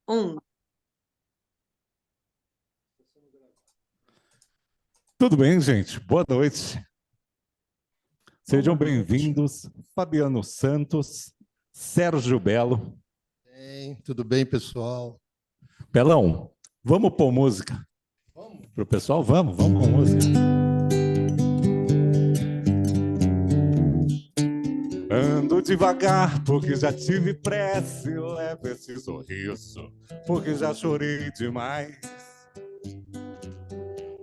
Um. Tudo bem, gente? Boa noite. Sejam bem-vindos, Fabiano Santos, Sérgio Belo. Tudo bem, pessoal? Belão, vamos pôr música? Vamos. Para o pessoal? Vamos com música. Ando devagar porque já tive pressa e levo esse sorriso porque já chorei demais.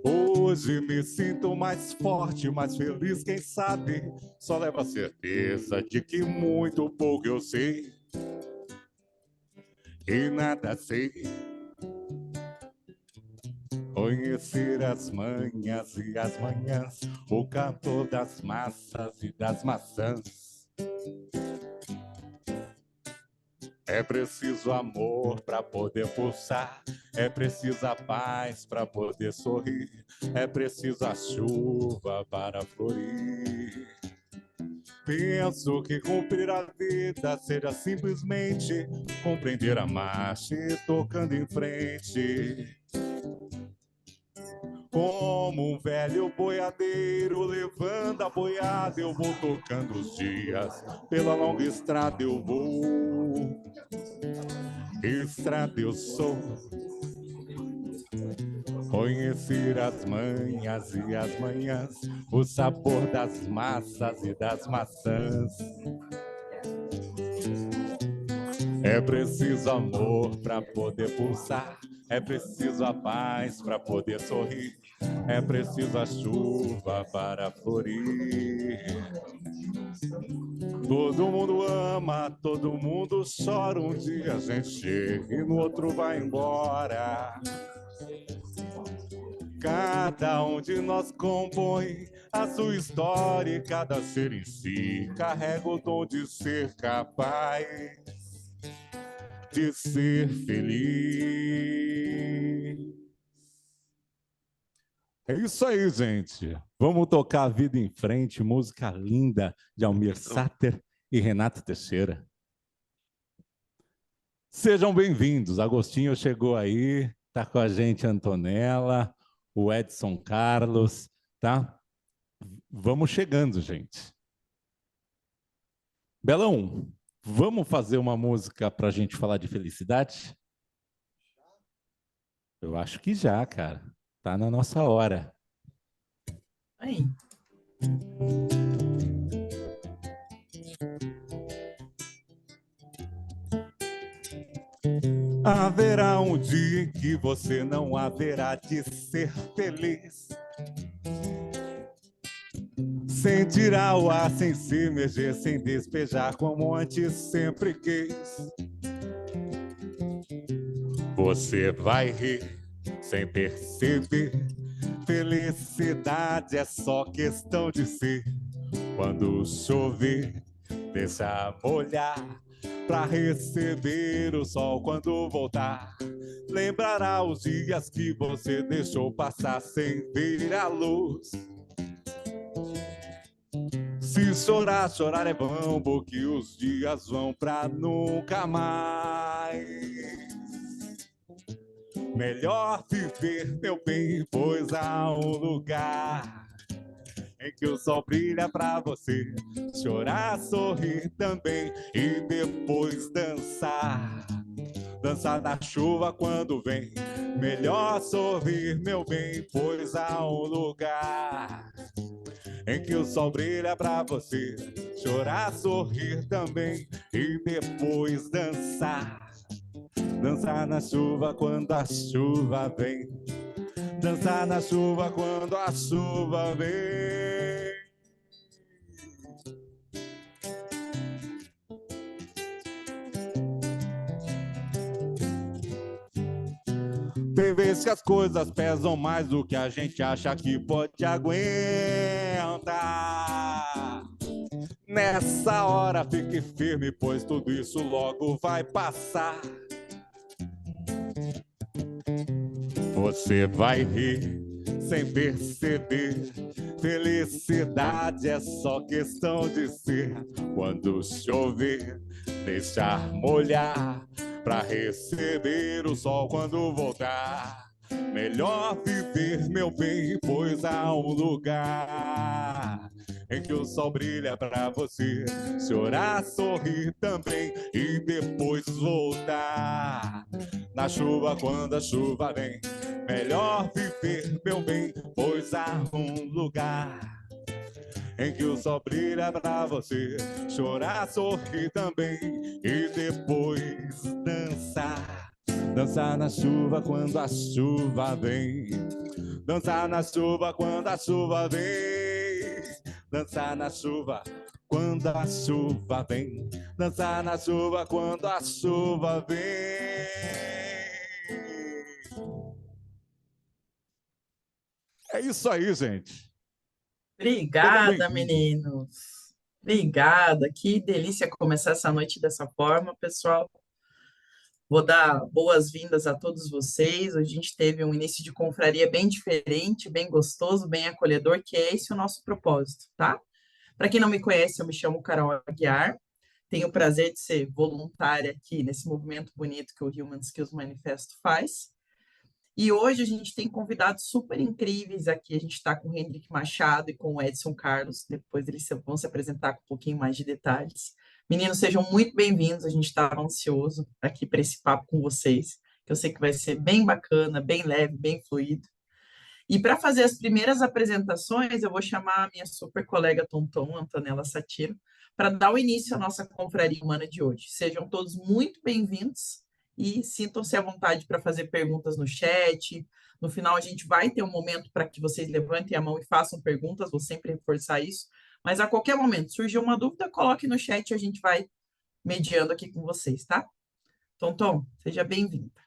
Hoje me sinto mais forte, mais feliz, quem sabe? Só levo a certeza de que muito pouco eu sei e nada sei. Conhecer as manhas e as manhãs, o cantor das massas e das maçãs. É preciso amor para poder pulsar, é preciso a paz para poder sorrir, é preciso a chuva para florir. Penso que cumprir a vida seja simplesmente compreender a marcha e tocando em frente. Como um velho boiadeiro levando a boiada, eu vou tocando os dias, pela longa estrada eu vou. Estrada eu sou. Conhecer as manhas e as manhãs, o sabor das massas e das maçãs. É preciso amor para poder pulsar, é preciso a paz para poder sorrir, é preciso a chuva para florir. Todo mundo ama, todo mundo chora, um dia a gente chega e no outro vai embora. Cada um de nós compõe a sua história e cada ser em si carrega o dom de ser capaz de ser feliz. É isso aí, gente. Vamos tocar a vida em frente, música linda de Almir Sater e Renato Teixeira. Sejam bem-vindos. Agostinho chegou aí, tá com a gente Antonella, o Edson Carlos, tá? Vamos chegando, gente. Belão, vamos fazer uma música para a gente falar de felicidade? Eu acho que já, cara. Tá na nossa hora. Aí. Haverá um dia em que você não haverá de ser feliz. Sentirá o ar sem se emerger, sem despejar como antes sempre quis. Você vai rir sem perceber. Felicidade é só questão de ser. Quando chover, deixa molhar pra receber o sol quando voltar. Lembrará os dias que você deixou passar sem ver a luz. Se chorar, chorar é bom, porque os dias vão pra nunca mais. Melhor viver, meu bem, pois há um lugar em que o sol brilha pra você chorar, sorrir também e depois dançar. Dançar na chuva quando vem. Melhor sorrir, meu bem, pois há um lugar em que o sol brilha pra você chorar, sorrir também e depois dançar. Dançar na chuva quando a chuva vem. Dançar na chuva quando a chuva vem. Tem vezes que as coisas pesam mais do que a gente acha que pode aguentar. Nessa hora fique firme, pois tudo isso logo vai passar. Você vai rir sem perceber. Felicidade é só questão de ser. Quando chover, deixar molhar pra receber o sol quando voltar. Melhor viver, meu bem, pois há um lugar em que o sol brilha pra você chorar, sorrir também e depois voltar. Na chuva, quando a chuva vem, melhor viver, meu bem, pois há um lugar em que o sol brilha pra você chorar, sorrir também e depois dançar. Dançar na chuva quando a chuva vem. Dançar na chuva quando a chuva vem. Dançar na chuva quando a chuva vem. Dançar na chuva quando a chuva vem. É isso aí, gente. Obrigada, meninos. Obrigada. Que delícia começar essa noite dessa forma, pessoal. Vou dar boas-vindas a todos vocês. A gente teve um início de confraria bem diferente, bem gostoso, bem acolhedor, que é esse o nosso propósito, tá? Para quem não me conhece, eu me chamo Carol Aguiar. Tenho o prazer de ser voluntária aqui nesse movimento bonito que o Human Skills Manifesto faz. E hoje a gente tem convidados super incríveis aqui. A gente está com o Henrique Machado e com o Edson Carlos. Depois eles vão se apresentar com um pouquinho mais de detalhes. Meninos, sejam muito bem-vindos. A gente está ansioso aqui para esse papo com vocês, que eu sei que vai ser bem bacana, bem leve, bem fluido. E para fazer as primeiras apresentações, eu vou chamar a minha super colega Tonton, Antonella Satiro, para dar o início à nossa confraria humana de hoje. Sejam todos muito bem-vindos e sintam-se à vontade para fazer perguntas no chat. No final, a gente vai ter um momento para que vocês levantem a mão e façam perguntas, vou sempre reforçar isso. Mas a qualquer momento, surgiu uma dúvida, coloque no chat e a gente vai mediando aqui com vocês, tá? Tonton, seja bem-vinda.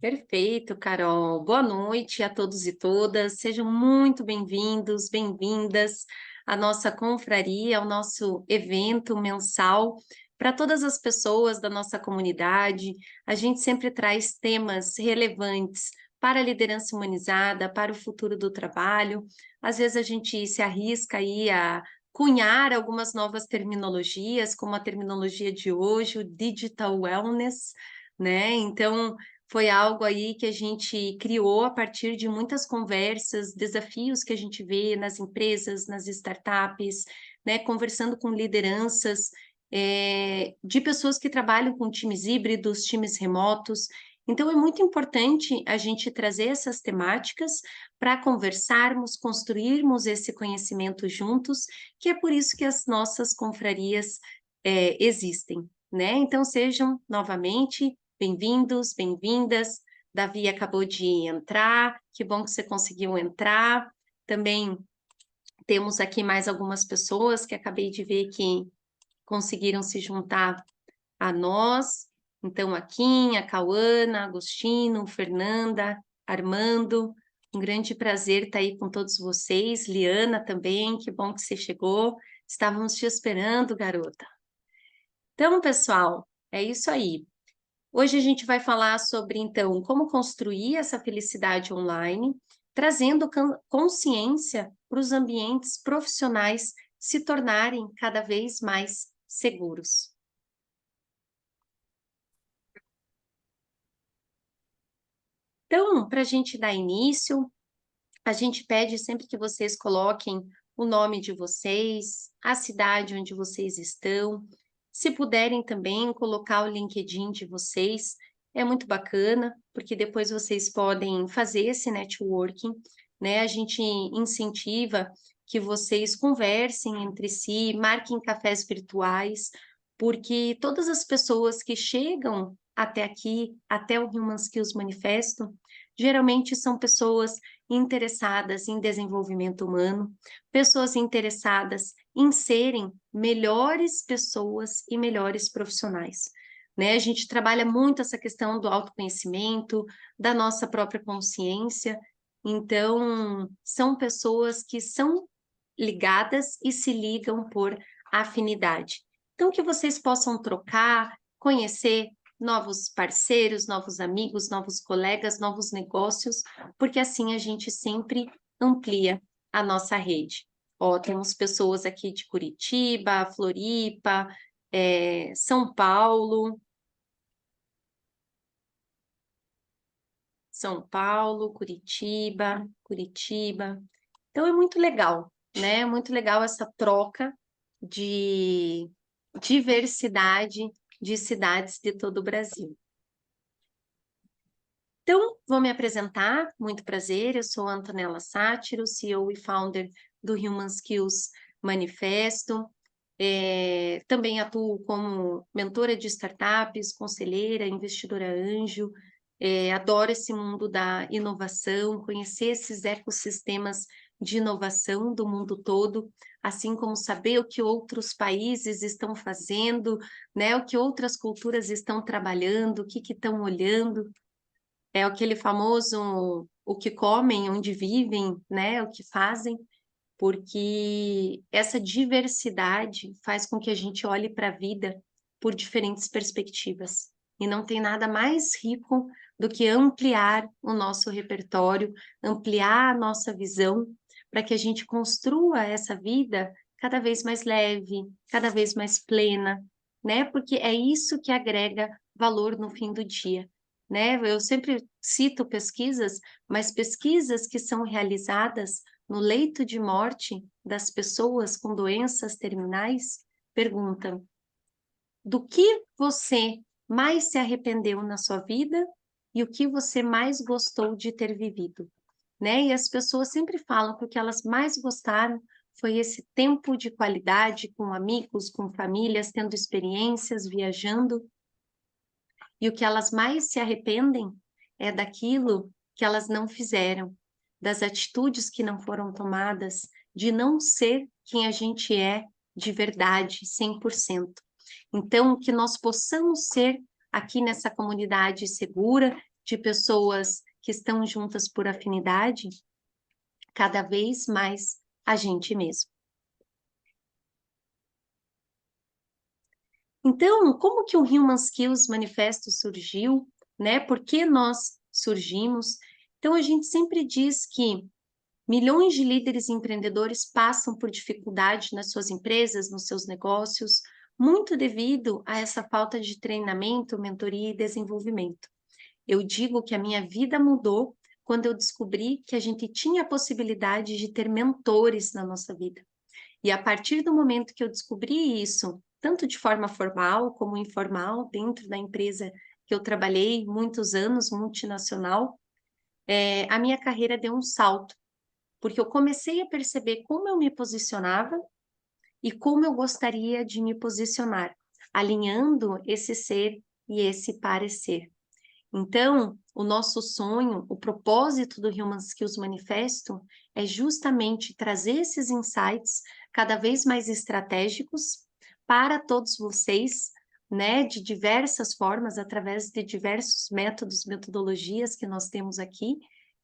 Perfeito, Carol. Boa noite a todos e todas. Sejam muito bem-vindos, bem-vindas à nossa confraria, ao nosso evento mensal. Para todas as pessoas da nossa comunidade, a gente sempre traz temas relevantes para a liderança humanizada, para o futuro do trabalho. Às vezes a gente se arrisca aí a cunhar algumas novas terminologias, como a terminologia de hoje, o digital wellness, né? Então, foi algo aí que a gente criou a partir de muitas conversas, desafios que a gente vê nas empresas, nas startups, né? Conversando com lideranças, de pessoas que trabalham com times híbridos, times remotos. Então, é muito importante a gente trazer essas temáticas para conversarmos, construirmos esse conhecimento juntos, que é por isso que as nossas confrarias existem, né? Então, sejam novamente bem-vindos, bem-vindas. Davi acabou de entrar, que bom que você conseguiu entrar. Também temos aqui mais algumas pessoas que acabei de ver que conseguiram se juntar a nós. Então, a Kim, a Cauana, Agostinho, Fernanda, Armando, um grande prazer estar aí com todos vocês. Liana também, que bom que você chegou. Estávamos te esperando, garota. Então, pessoal, é isso aí. Hoje a gente vai falar sobre, então, como construir essa felicidade online, trazendo consciência para os ambientes profissionais se tornarem cada vez mais seguros. Então, para a gente dar início, a gente pede sempre que vocês coloquem o nome de vocês, a cidade onde vocês estão. Se puderem também colocar o LinkedIn de vocês, é muito bacana, porque depois vocês podem fazer esse networking, né? A gente incentiva que vocês conversem entre si, marquem cafés virtuais, porque todas as pessoas que chegam até aqui, até o Human Skills Manifesto, geralmente são pessoas interessadas em desenvolvimento humano, pessoas interessadas em serem melhores pessoas e melhores profissionais, né? A gente trabalha muito essa questão do autoconhecimento, da nossa própria consciência, então são pessoas que são ligadas e se ligam por afinidade. Então que vocês possam trocar, conhecer novos parceiros, novos amigos, novos colegas, novos negócios, porque assim a gente sempre amplia a nossa rede. Ó, temos pessoas aqui de Curitiba, Floripa, São Paulo, Curitiba. Então é muito legal, né? Muito legal essa troca de diversidade de cidades de todo o Brasil. Então, vou me apresentar, muito prazer, eu sou Antonella Sátiro, CEO e founder do Human Skills Manifesto. Também atuo como mentora de startups, conselheira, investidora anjo. Adoro esse mundo da inovação, conhecer esses ecossistemas de inovação do mundo todo, assim como saber o que outros países estão fazendo, né? O que outras culturas estão trabalhando, o que estão olhando. É aquele famoso o que comem, onde vivem, né? O que fazem, porque essa diversidade faz com que a gente olhe para a vida por diferentes perspectivas. E não tem nada mais rico do que ampliar o nosso repertório, ampliar a nossa visão, para que a gente construa essa vida cada vez mais leve, cada vez mais plena, né? Porque é isso que agrega valor no fim do dia, né? Eu sempre cito pesquisas, mas pesquisas que são realizadas no leito de morte das pessoas com doenças terminais perguntam: do que você mais se arrependeu na sua vida e o que você mais gostou de ter vivido, né? E as pessoas sempre falam que o que elas mais gostaram foi esse tempo de qualidade com amigos, com famílias, tendo experiências, viajando. E o que elas mais se arrependem é daquilo que elas não fizeram, das atitudes que não foram tomadas, de não ser quem a gente é de verdade, 100%. Então, que nós possamos ser aqui nessa comunidade segura, de pessoas que estão juntas por afinidade, cada vez mais a gente mesmo. Então, como que o Human Skills Manifesto surgiu, né? Por que nós surgimos? Então, a gente sempre diz que milhões de líderes e empreendedores passam por dificuldade nas suas empresas, nos seus negócios, muito devido a essa falta de treinamento, mentoria e desenvolvimento. Eu digo que a minha vida mudou quando eu descobri que a gente tinha a possibilidade de ter mentores na nossa vida. E a partir do momento que eu descobri isso, tanto de forma formal como informal, dentro da empresa que eu trabalhei muitos anos, multinacional, a minha carreira deu um salto, porque eu comecei a perceber como eu me posicionava e como eu gostaria de me posicionar, alinhando esse ser e esse parecer. Então, o nosso sonho, o propósito do Human Skills Manifesto é justamente trazer esses insights cada vez mais estratégicos para todos vocês, né, de diversas formas, através de diversos métodos, metodologias que nós temos aqui,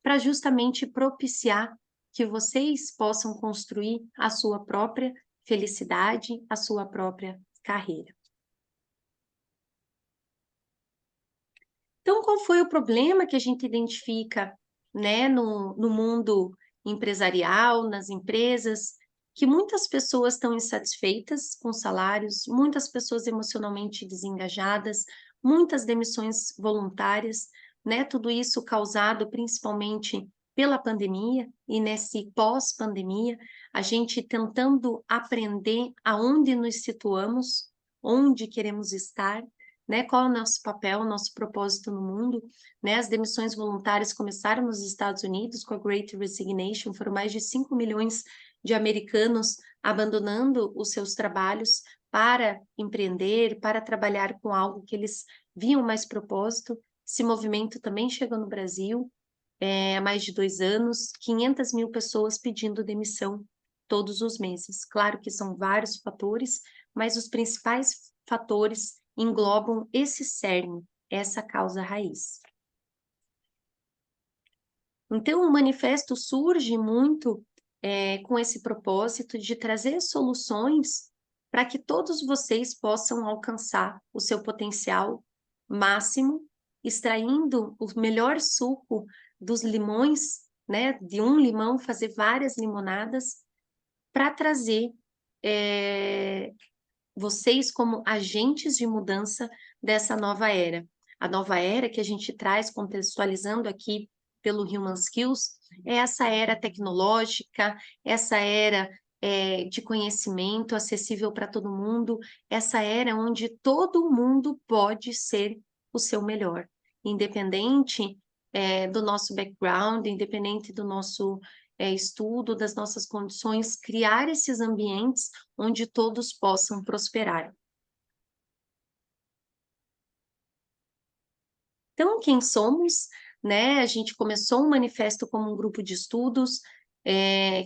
para justamente propiciar que vocês possam construir a sua própria felicidade, a sua própria carreira. Então, qual foi o problema que a gente identifica, né, no mundo empresarial, nas empresas, que muitas pessoas estão insatisfeitas com salários, muitas pessoas emocionalmente desengajadas, muitas demissões voluntárias, né, tudo isso causado principalmente pela pandemia e nesse pós-pandemia, a gente tentando aprender aonde nos situamos, onde queremos estar, né? Qual é o nosso papel, o nosso propósito no mundo, né? As demissões voluntárias começaram nos Estados Unidos com a Great Resignation, foram mais de 5 milhões de americanos abandonando os seus trabalhos para empreender, para trabalhar com algo que eles viam mais propósito. Esse movimento também chegou no Brasil há mais de 2 anos, 500 mil pessoas pedindo demissão todos os meses. Claro que são vários fatores, mas os principais fatores englobam esse cerne, essa causa raiz. Então, o manifesto surge muito com esse propósito de trazer soluções para que todos vocês possam alcançar o seu potencial máximo, extraindo o melhor suco dos limões, né? De um limão, fazer várias limonadas, para trazer vocês como agentes de mudança dessa nova era. A nova era que a gente traz, contextualizando aqui pelo Human Skills, é essa era tecnológica, essa era de conhecimento acessível para todo mundo, essa era onde todo mundo pode ser o seu melhor, independente do nosso background, independente do nosso estudo, das nossas condições, criar esses ambientes onde todos possam prosperar. Então, quem somos, né? A gente começou um manifesto como um grupo de estudos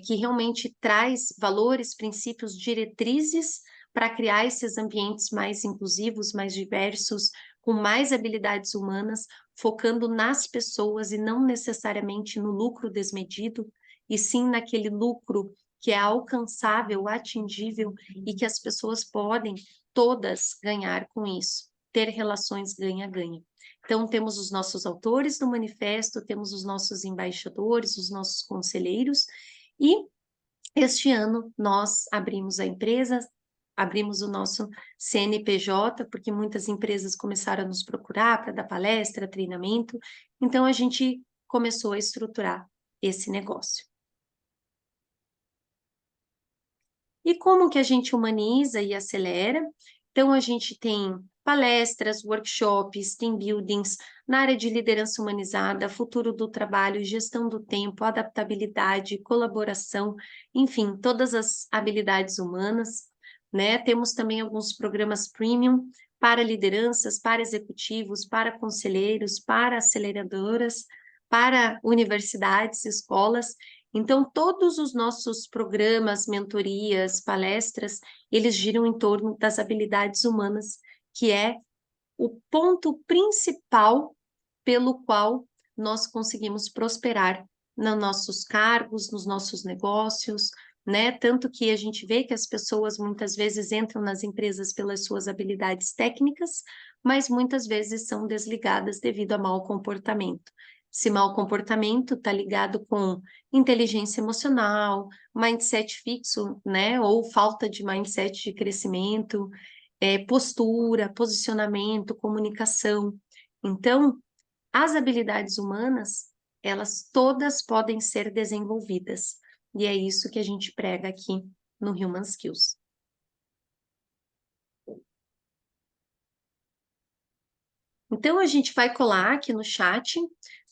que realmente traz valores, princípios, diretrizes para criar esses ambientes mais inclusivos, mais diversos, com mais habilidades humanas, focando nas pessoas e não necessariamente no lucro desmedido, e sim naquele lucro que é alcançável, atingível e que as pessoas podem todas ganhar com isso, ter relações ganha-ganha. Então, temos os nossos autores do manifesto, temos os nossos embaixadores, os nossos conselheiros, e este ano nós abrimos a empresa, abrimos o nosso CNPJ, porque muitas empresas começaram a nos procurar para dar palestra, treinamento, então a gente começou a estruturar esse negócio. E como que a gente humaniza e acelera? Então, a gente tem palestras, workshops, team buildings na área de liderança humanizada, futuro do trabalho, gestão do tempo, adaptabilidade, colaboração, enfim, todas as habilidades humanas, né? Temos também alguns programas premium para lideranças, para executivos, para conselheiros, para aceleradoras, para universidades, escolas. Então, todos os nossos programas, mentorias, palestras, eles giram em torno das habilidades humanas, que é o ponto principal pelo qual nós conseguimos prosperar nos nossos cargos, nos nossos negócios, né? Tanto que a gente vê que as pessoas muitas vezes entram nas empresas pelas suas habilidades técnicas, mas muitas vezes são desligadas devido a mau comportamento. Esse mau comportamento está ligado com inteligência emocional, mindset fixo, né? Ou falta de mindset de crescimento, postura, posicionamento, comunicação. Então, as habilidades humanas, elas todas podem ser desenvolvidas. E é isso que a gente prega aqui no Human Skills. Então, a gente vai colar aqui no chat,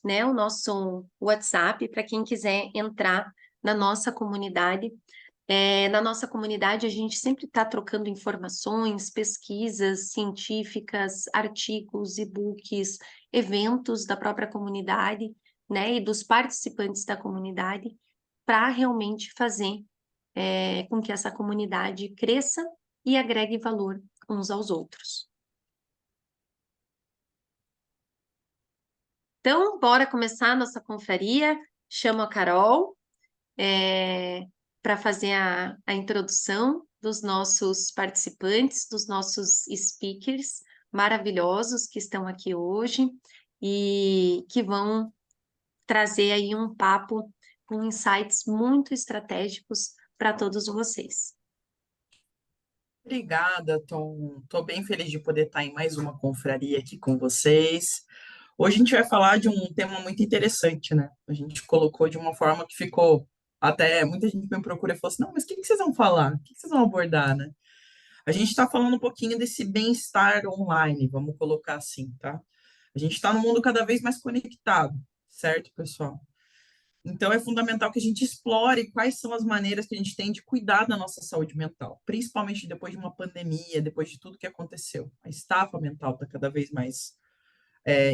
né, o nosso WhatsApp, para quem quiser entrar na nossa comunidade. Na nossa comunidade, a gente sempre está trocando informações, pesquisas científicas, artigos, e-books, eventos da própria comunidade, né, e dos participantes da comunidade, para realmente fazer com que essa comunidade cresça e agregue valor uns aos outros. Então, bora começar a nossa confraria. Chamo a Carol para fazer a introdução dos nossos participantes, dos nossos speakers maravilhosos que estão aqui hoje e que vão trazer aí um papo com insights muito estratégicos para todos vocês. Obrigada, Tom. Estou bem feliz de poder estar em mais uma confraria aqui com vocês. Hoje a gente vai falar de um tema muito interessante, né? A gente colocou de uma forma que ficou até muita gente me procura e falou assim: não, mas o que vocês vão falar? O que vocês vão abordar, né? A gente está falando um pouquinho desse bem-estar online, vamos colocar assim, tá? A gente está num mundo cada vez mais conectado, certo, pessoal? Então, é fundamental que a gente explore quais são as maneiras que a gente tem de cuidar da nossa saúde mental, principalmente depois de uma pandemia, depois de tudo que aconteceu. A estafa mental está cada vez mais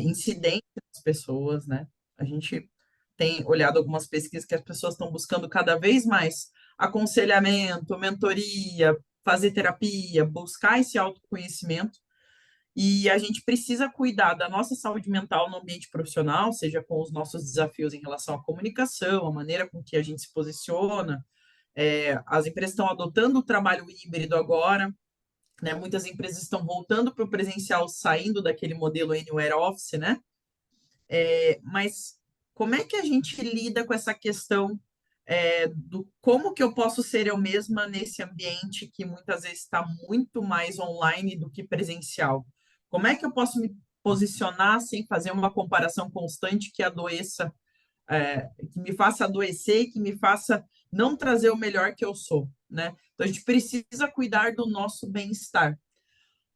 incidente nas pessoas, né? A gente tem olhado algumas pesquisas que as pessoas estão buscando cada vez mais aconselhamento, mentoria, fazer terapia, buscar esse autoconhecimento. E a gente precisa cuidar da nossa saúde mental no ambiente profissional, seja com os nossos desafios em relação à comunicação, a maneira com que a gente se posiciona. As empresas estão adotando o trabalho híbrido agora, né? Muitas empresas estão voltando para o presencial, saindo daquele modelo Anywhere Office, né? Mas como é que a gente lida com essa questão do como que eu posso ser eu mesma nesse ambiente que muitas vezes está muito mais online do que presencial. Como é que eu posso me posicionar sem fazer uma comparação constante que adoeça, que me faça adoecer e que me faça não trazer o melhor que eu sou, né? Então a gente precisa cuidar do nosso bem-estar.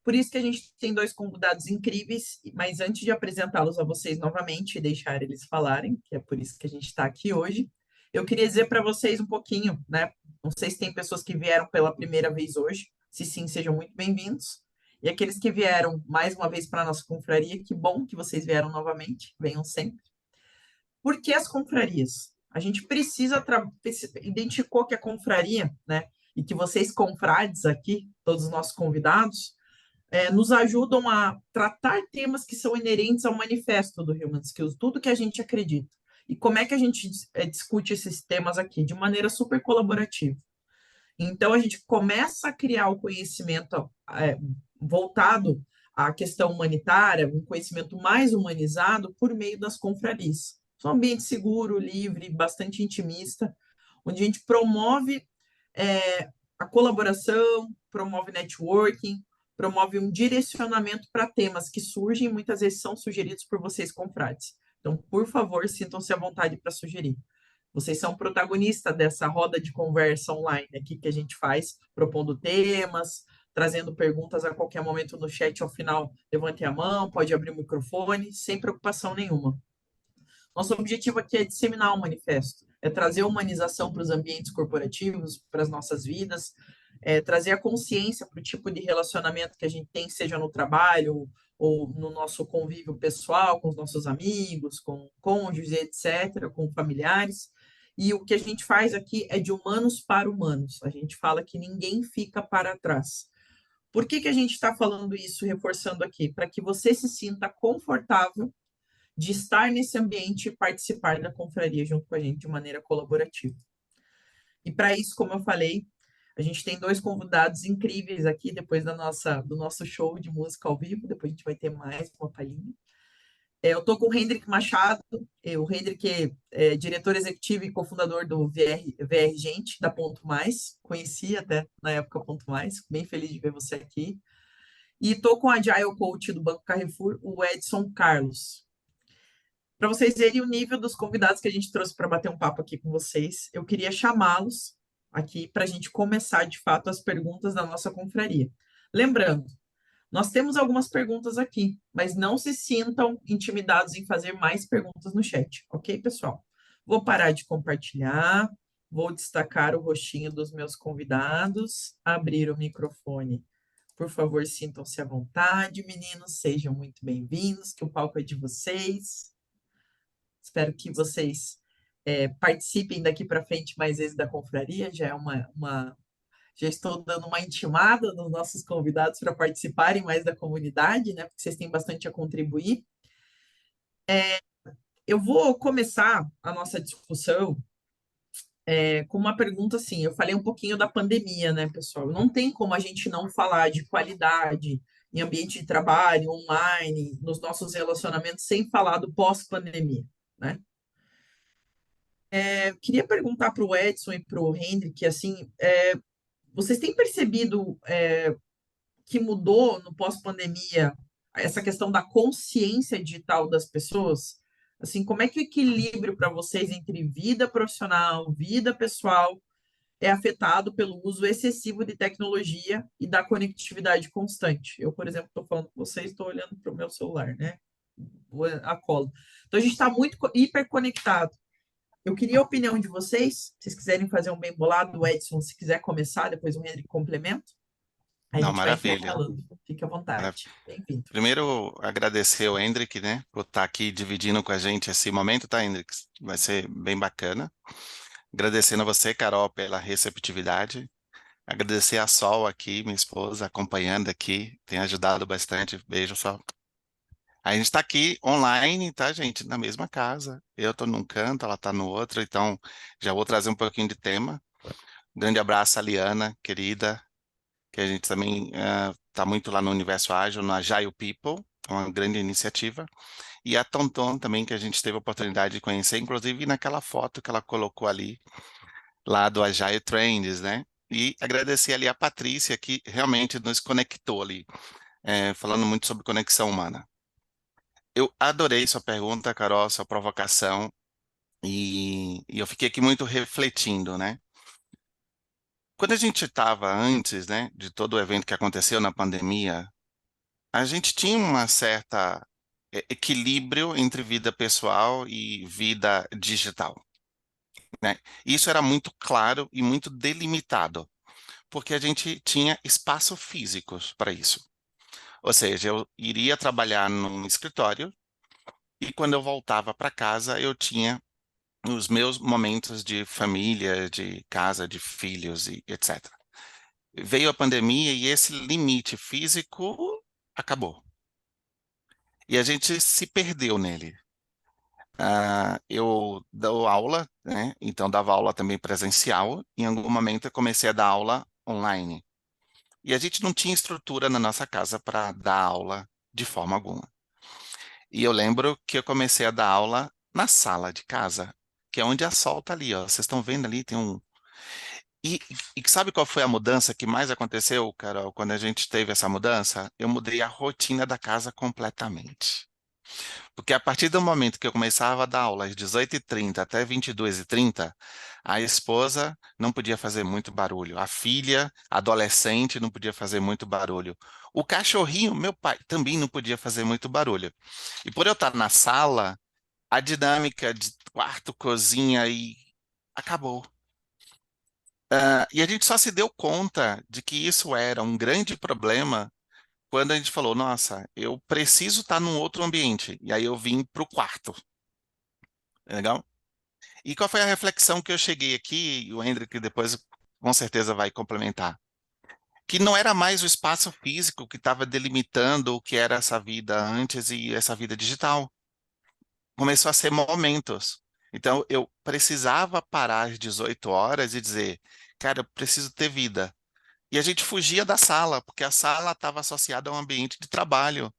Por isso que a gente tem dois convidados incríveis, mas antes de apresentá-los a vocês novamente e deixar eles falarem, que é por isso que a gente está aqui hoje, eu queria dizer para vocês um pouquinho, né? Não sei se tem pessoas que vieram pela primeira vez hoje, se sim, sejam muito bem-vindos. E aqueles que vieram mais uma vez para a nossa confraria, que bom que vocês vieram novamente, venham sempre. Por que as confrarias? A gente precisa identificou que a confraria, né? E que vocês confrades aqui, todos os nossos convidados, nos ajudam a tratar temas que são inerentes ao manifesto do Human Skills, tudo que a gente acredita. E como é que a gente discute esses temas aqui? De maneira super colaborativa. Então, a gente começa a criar o conhecimento voltado à questão humanitária, um conhecimento mais humanizado por meio das confrarias. É um ambiente seguro, livre, bastante intimista, onde a gente promove a colaboração, promove networking, promove um direcionamento para temas que surgem e muitas vezes são sugeridos por vocês, confrades. Então, por favor, sintam-se à vontade para sugerir. Vocês são protagonistas dessa roda de conversa online aqui que a gente faz, propondo temas, trazendo perguntas a qualquer momento no chat. Ao final, levante a mão, pode abrir o microfone, sem preocupação nenhuma. Nosso objetivo aqui é disseminar o manifesto, é trazer humanização para os ambientes corporativos, para as nossas vidas, trazer a consciência para o tipo de relacionamento que a gente tem, seja no trabalho ou no nosso convívio pessoal, com os nossos amigos, com cônjuges, etc., com familiares. E o que a gente faz aqui é de humanos para humanos. A gente fala que ninguém fica para trás. Por que a gente está falando isso, reforçando aqui? Para que você se sinta confortável de estar nesse ambiente e participar da confraria junto com a gente de maneira colaborativa. E para isso, como eu falei, a gente tem dois convidados incríveis aqui depois do nosso show de música ao vivo, depois a gente vai ter mais uma palhinha. Eu estou com o Hendrik Machado, o Hendrik é diretor executivo e cofundador do VR Gente, da Ponto Mais, conheci até na época Ponto Mais, bem feliz de ver você aqui. E estou com o Agile Coach do Banco Carrefour, o Edson Carlos. Para vocês verem o nível dos convidados que a gente trouxe para bater um papo aqui com vocês, eu queria chamá-los aqui para a gente começar, de fato, as perguntas da nossa confraria. Lembrando, nós temos algumas perguntas aqui, mas não se sintam intimidados em fazer mais perguntas no chat, ok, pessoal? Vou parar de compartilhar, vou destacar o rostinho dos meus convidados, abrir o microfone. Por favor, sintam-se à vontade, meninos, sejam muito bem-vindos, que o palco é de vocês. Espero que vocês participem daqui para frente mais vezes da confraria, já é já estou dando uma intimada nos nossos convidados para participarem mais da comunidade, né? Porque vocês têm bastante a contribuir. Eu vou começar a nossa discussão com uma pergunta assim. Eu falei um pouquinho da pandemia, né, pessoal? Não tem como a gente não falar de qualidade em ambiente de trabalho, online, nos nossos relacionamentos, sem falar do pós-pandemia, né? Eu queria perguntar para o Edson e para o Hendrik, assim, vocês têm percebido que mudou no pós-pandemia essa questão da consciência digital das pessoas? Assim, como é que o equilíbrio para vocês entre vida profissional, vida pessoal, é afetado pelo uso excessivo de tecnologia e da conectividade constante? Eu, por exemplo, estou falando com vocês, estou olhando para o meu celular, né? A cola. Então, a gente está muito hiperconectado. Eu queria a opinião de vocês, se vocês quiserem fazer um bem bolado, o Edson, se quiser começar, depois o Henrique complementa. A Não, gente vai maravilha. falando. Fique à vontade. Maravilha. Bem-vindo. Primeiro, agradecer ao Hendrik, né, por estar aqui dividindo com a gente esse momento, tá, Hendrik? Vai ser bem bacana. Agradecendo a você, Carol, pela receptividade. Agradecer a Sol aqui, minha esposa, acompanhando aqui, tem ajudado bastante. Beijo, Sol. A gente está aqui online, tá, gente? Na mesma casa. Eu estou num canto, ela está no outro, então já vou trazer um pouquinho de tema. Um grande abraço à Liana, querida, que a gente também está muito lá no Universo Ágil, no Agile People, é uma grande iniciativa. E a Tonton também, que a gente teve a oportunidade de conhecer, inclusive naquela foto que ela colocou ali, lá do Agile Trends, né? E agradecer ali a Patrícia, que realmente nos conectou ali, falando muito sobre conexão humana. Eu adorei sua pergunta, Carol, sua provocação, e eu fiquei aqui muito refletindo, né? Quando a gente estava antes, né, de todo o evento que aconteceu na pandemia, a gente tinha uma certa equilíbrio entre vida pessoal e vida digital, né? Isso era muito claro e muito delimitado, porque a gente tinha espaço físicos para isso. Ou seja, eu iria trabalhar num escritório e quando eu voltava para casa, eu tinha os meus momentos de família, de casa, de filhos e etc. Veio a pandemia e esse limite físico acabou. E a gente se perdeu nele. Eu dou aula, né? Então dava aula também presencial. Em algum momento eu comecei a dar aula online. E a gente não tinha estrutura na nossa casa para dar aula de forma alguma. E eu lembro que eu comecei a dar aula na sala de casa, que é onde a sol tá ali, ó. Vocês estão vendo ali, tem um. E, e sabe qual foi a mudança que mais aconteceu, Carol, quando a gente teve essa mudança? Eu mudei a rotina da casa completamente. Porque a partir do momento que eu começava a dar aula às 18h30 até 22h30, a esposa não podia fazer muito barulho, a filha, adolescente, não podia fazer muito barulho. O cachorrinho, meu pai, também não podia fazer muito barulho. E por eu estar na sala, a dinâmica de quarto, cozinha e acabou. E a gente só se deu conta de que isso era um grande problema quando a gente falou, nossa, eu preciso estar num outro ambiente. E aí eu vim para o quarto. Legal? E qual foi a reflexão que eu cheguei aqui, e o Hendrik depois com certeza vai complementar? Que não era mais o espaço físico que estava delimitando o que era essa vida antes e essa vida digital. Começou a ser momentos. Então eu precisava parar às 18 horas e dizer, cara, eu preciso ter vida. E a gente fugia da sala, porque a sala estava associada a um ambiente de trabalho.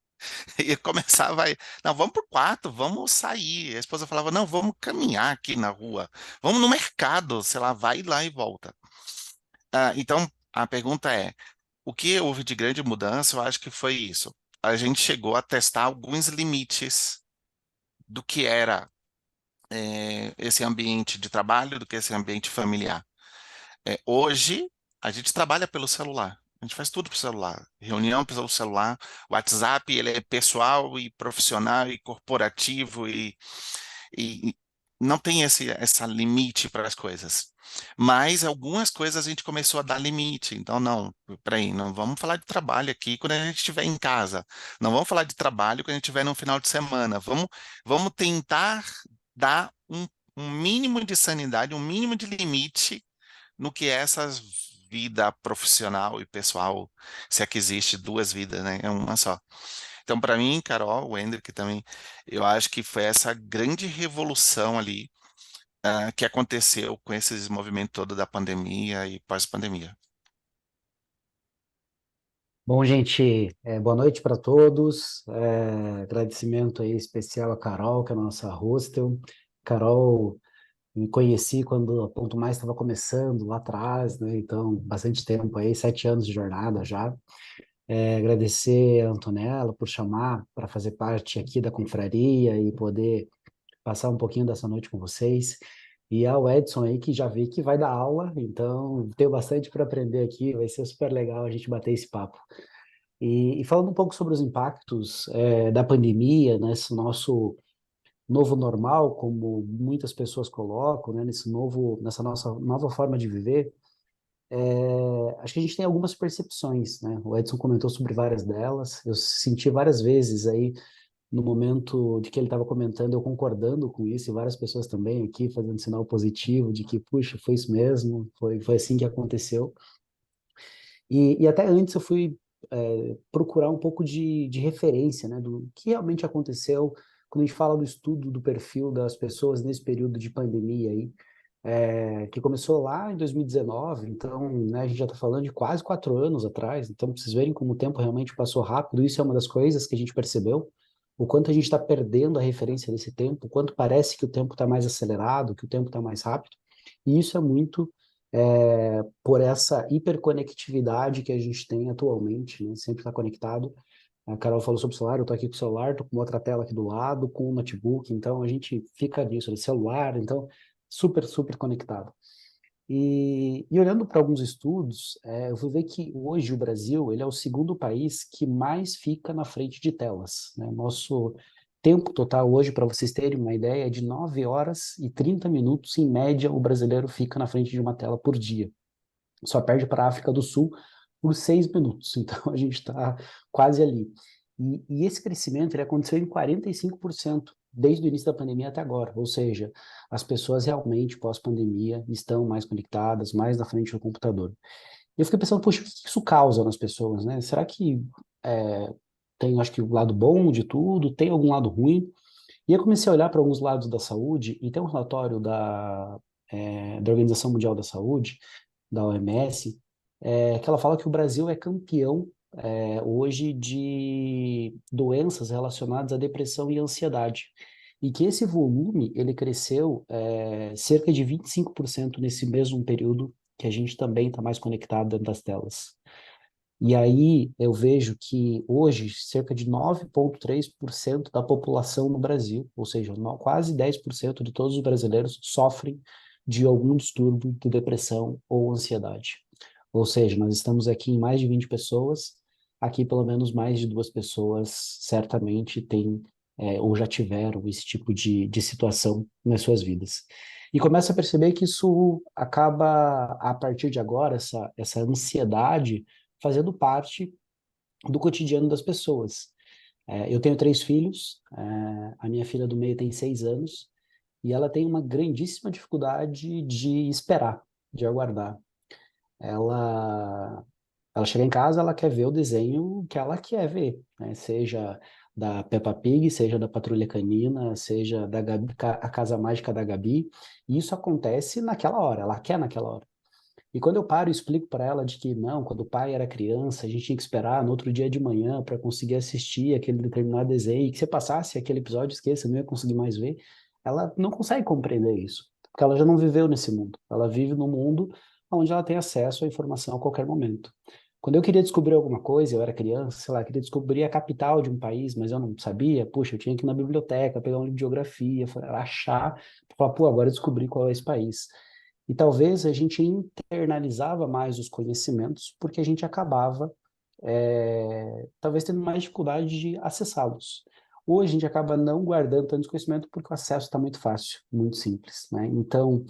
E começava aí, não, vamos pro quarto, vamos sair. A esposa falava, não, vamos caminhar aqui na rua, vamos no mercado, sei lá, vai lá e volta. Então, a pergunta é, o que houve de grande mudança? Eu acho que foi isso. A gente chegou a testar alguns limites do que era esse ambiente de trabalho, do que esse ambiente familiar. Hoje, a gente trabalha pelo celular. A gente faz tudo pelo celular. Reunião pelo celular. O WhatsApp, ele é pessoal e profissional e corporativo e não tem essa limite para as coisas. Mas algumas coisas a gente começou a dar limite. Então, não, peraí, não vamos falar de trabalho aqui quando a gente estiver em casa. Não vamos falar de trabalho quando a gente estiver no final de semana. Vamos tentar dar um mínimo de sanidade, um mínimo de limite no que é essa vida profissional e pessoal, se é que existe duas vidas, né? É uma só. Então, para mim, Carol, o Hendrik também, eu acho que foi essa grande revolução ali que aconteceu com esse movimento todo da pandemia e pós-pandemia. Bom, gente, boa noite para todos. Agradecimento aí especial a Carol, que é a nossa hostel. Carol, me conheci quando a Ponto Mais estava começando lá atrás, né? Então, bastante tempo aí, 7 anos de jornada já. Agradecer a Antonella por chamar para fazer parte aqui da confraria e poder passar um pouquinho dessa noite com vocês. E ao Edson aí, que já vi que vai dar aula, então tenho bastante para aprender aqui, vai ser super legal a gente bater esse papo. E falando um pouco sobre os impactos da pandemia, nesse nosso novo normal, como muitas pessoas colocam, né, nessa nossa nova forma de viver, acho que a gente tem algumas percepções, né? O Edson comentou sobre várias delas, eu senti várias vezes aí, no momento de que ele estava comentando, eu concordando com isso, e várias pessoas também aqui fazendo sinal positivo de que, puxa, foi isso mesmo, foi assim que aconteceu. E até antes eu fui procurar um pouco de referência, né, do que realmente aconteceu quando a gente fala do estudo do perfil das pessoas nesse período de pandemia aí, que começou lá em 2019, então, né, a gente já está falando de quase 4 anos atrás, então, pra vocês verem como o tempo realmente passou rápido, isso é uma das coisas que a gente percebeu, o quanto a gente está perdendo a referência desse tempo, o quanto parece que o tempo está mais acelerado, que o tempo está mais rápido, E isso é muito por essa hiperconectividade que a gente tem atualmente, né? Sempre está conectado. A Carol falou sobre o celular, eu estou aqui com o celular, estou com outra tela aqui do lado, com o notebook, então a gente fica nisso, no celular, então super, super conectado. E olhando para alguns estudos, eu fui ver que hoje o Brasil ele é o segundo país que mais fica na frente de telas, né? Nosso tempo total hoje, para vocês terem uma ideia, é de 9 horas e 30 minutos, em média, o brasileiro fica na frente de uma tela por dia. Só perde para a África do Sul por 6 minutos, então a gente está quase ali. E esse crescimento ele aconteceu em 45% desde o início da pandemia até agora, ou seja, as pessoas realmente, pós-pandemia, estão mais conectadas, mais na frente do computador. E eu fiquei pensando, poxa, o que isso causa nas pessoas, né? Será que tem, acho que, o lado bom de tudo, tem algum lado ruim? E eu comecei a olhar para alguns lados da saúde, e tem um relatório da Organização Mundial da Saúde, da OMS, que ela fala que o Brasil é campeão hoje de doenças relacionadas à depressão e ansiedade. E que esse volume, ele cresceu cerca de 25% nesse mesmo período que a gente também está mais conectado dentro das telas. E aí eu vejo que hoje cerca de 9,3% da população no Brasil, ou seja, quase 10% de todos os brasileiros sofrem de algum distúrbio de depressão ou ansiedade. Ou seja, nós estamos aqui em mais de 20 pessoas, aqui pelo menos mais de 2 pessoas certamente têm ou já tiveram esse tipo de situação nas suas vidas. E começa a perceber que isso acaba, a partir de agora, essa ansiedade fazendo parte do cotidiano das pessoas. Eu tenho 3 filhos, a minha filha do meio tem 6 anos, e ela tem uma grandíssima dificuldade de esperar, de aguardar. Ela, ela chega em casa, ela quer ver o desenho que ela quer ver, né? Seja da Peppa Pig, seja da Patrulha Canina, seja da Gabi, a Casa Mágica da Gabi, e isso acontece naquela hora, ela quer naquela hora. E quando eu paro e explico para ela de que não, quando o pai era criança, a gente tinha que esperar no outro dia de manhã para conseguir assistir aquele determinado desenho, e que se passasse aquele episódio, esqueça, não ia conseguir mais ver, ela não consegue compreender isso, porque ela já não viveu nesse mundo. Ela vive num mundo onde ela tem acesso à informação a qualquer momento. Quando eu queria descobrir alguma coisa, eu era criança, sei lá, queria descobrir a capital de um país, mas eu não sabia, puxa, eu tinha que ir na biblioteca, pegar um livro de geografia, achar, falar, pô, agora eu descobri qual é esse país. E talvez a gente internalizava mais os conhecimentos, porque a gente acabava, talvez, tendo mais dificuldade de acessá-los. Hoje a gente acaba não guardando tanto conhecimento porque o acesso está muito fácil, muito simples, né? Então,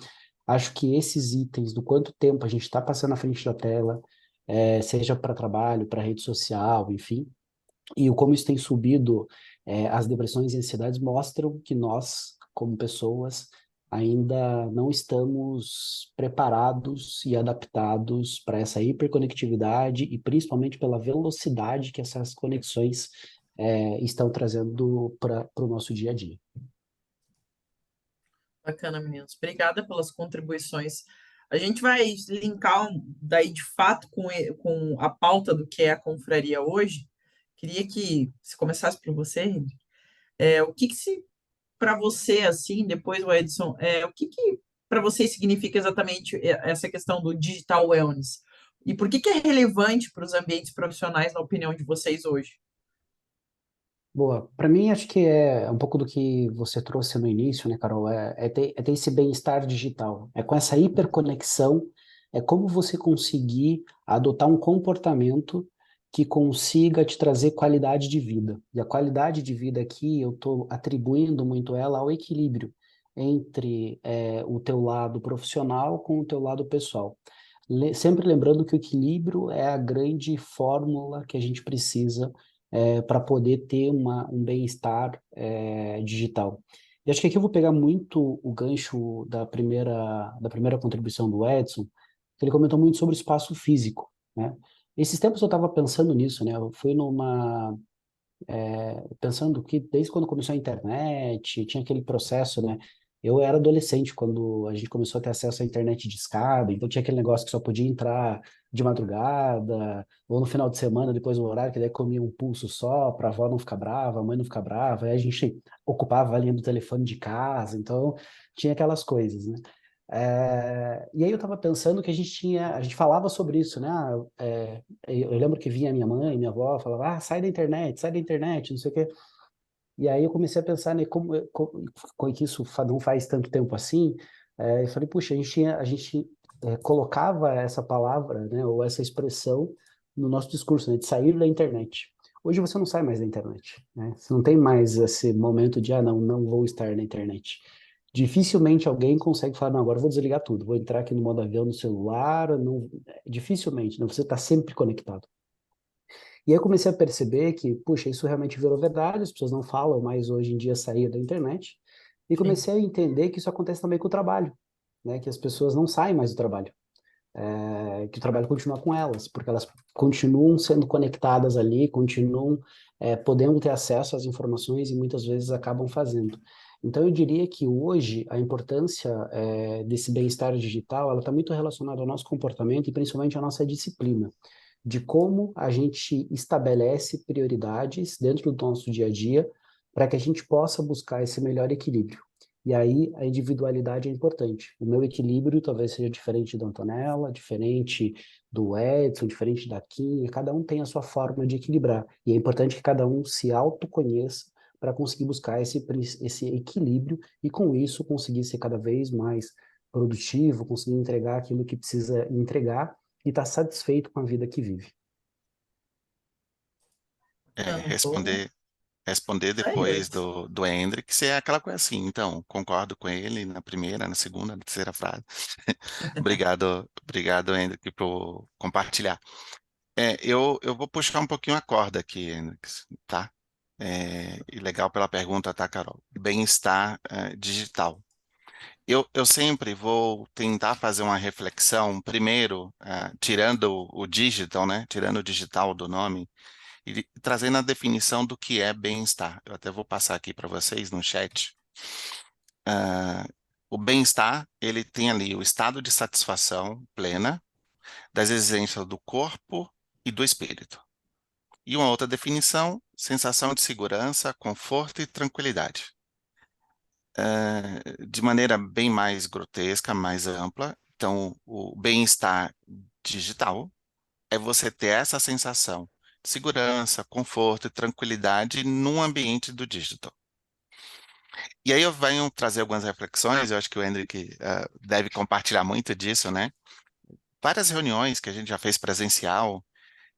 acho que esses itens do quanto tempo a gente está passando na frente da tela, seja para trabalho, para rede social, enfim, e o como isso tem subido, as depressões e ansiedades mostram que nós, como pessoas, ainda não estamos preparados e adaptados para essa hiperconectividade e principalmente pela velocidade que essas conexões estão trazendo para o nosso dia a dia. Bacana, meninos. Obrigada pelas contribuições. A gente vai linkar daí de fato com a pauta do que é a confraria hoje. Queria que se começasse por você, Henrique. O que se para você assim, depois o Edson, o que para você significa exatamente essa questão do digital wellness? E por que é relevante para os ambientes profissionais, na opinião de vocês hoje? Boa. Para mim, acho que é um pouco do que você trouxe no início, né, Carol? É ter esse bem-estar digital. É com essa hiperconexão, é como você conseguir adotar um comportamento que consiga te trazer qualidade de vida. E a qualidade de vida aqui, eu estou atribuindo muito ela ao equilíbrio entre o teu lado profissional com o teu lado pessoal. Sempre lembrando que o equilíbrio é a grande fórmula que a gente precisa para poder ter um bem-estar digital. E acho que aqui eu vou pegar muito o gancho da primeira contribuição do Edson, que ele comentou muito sobre o espaço físico, né? Esses tempos eu estava pensando nisso, né? Eu fui pensando que desde quando começou a internet, tinha aquele processo, né? Eu era adolescente quando a gente começou a ter acesso à internet de escada, então tinha aquele negócio que só podia entrar de madrugada, ou no final de semana, depois do horário, que daí comia um pulso só, para a avó não ficar brava, a mãe não ficar brava, aí a gente ocupava a linha do telefone de casa, então tinha aquelas coisas, né? E aí eu estava pensando que a gente falava sobre isso, né? Eu lembro que vinha minha mãe, minha avó, falava, sai da internet, não sei o quê. E aí eu comecei a pensar, né, como que isso não faz tanto tempo assim. Eu falei, puxa, a gente colocava essa palavra, né, ou essa expressão no nosso discurso, né, de sair da internet. Hoje você não sai mais da internet, né? Você não tem mais esse momento de, não, não vou estar na internet. Dificilmente alguém consegue falar, não, agora eu vou desligar tudo, vou entrar aqui no modo avião no celular, não, dificilmente, né? Você está sempre conectado. E aí eu comecei a perceber que, puxa, isso realmente virou verdade, as pessoas não falam mais hoje em dia sair da internet, e Sim. comecei a entender que isso acontece também com o trabalho, né? Que as pessoas não saem mais do trabalho, que o trabalho continua com elas, porque elas continuam sendo conectadas ali, continuam podendo ter acesso às informações e muitas vezes acabam fazendo. Então eu diria que hoje a importância desse bem-estar digital, ela está muito relacionada ao nosso comportamento e principalmente à nossa disciplina de como a gente estabelece prioridades dentro do nosso dia a dia para que a gente possa buscar esse melhor equilíbrio. E aí a individualidade é importante. O meu equilíbrio talvez seja diferente da Antonella, diferente do Edson, diferente da Kim, cada um tem a sua forma de equilibrar. E é importante que cada um se autoconheça para conseguir buscar esse equilíbrio e com isso conseguir ser cada vez mais produtivo, conseguir entregar aquilo que precisa entregar e estar satisfeito com a vida que vive. Boa. Responder Aí, depois Edson. do Hendrik, se é aquela coisa assim, então, concordo com ele na primeira, na segunda, na terceira frase. Obrigado, Hendrik, por compartilhar. Eu vou puxar um pouquinho a corda aqui, Hendrik, tá? E legal pela pergunta, tá, Carol? Bem-estar digital. Eu sempre vou tentar fazer uma reflexão, primeiro, tirando o digital, né? Tirando o digital do nome, e trazendo a definição do que é bem-estar. Eu até vou passar aqui para vocês no chat. Ah, o bem-estar, ele tem ali o estado de satisfação plena das exigências do corpo e do espírito. E uma outra definição, sensação de segurança, conforto e tranquilidade. De maneira bem mais grotesca, mais ampla. Então, o bem-estar digital é você ter essa sensação de segurança, conforto e tranquilidade num ambiente do digital. E aí eu venho trazer algumas reflexões, eu acho que o Hendrik deve compartilhar muito disso, né? Várias reuniões que a gente já fez presencial,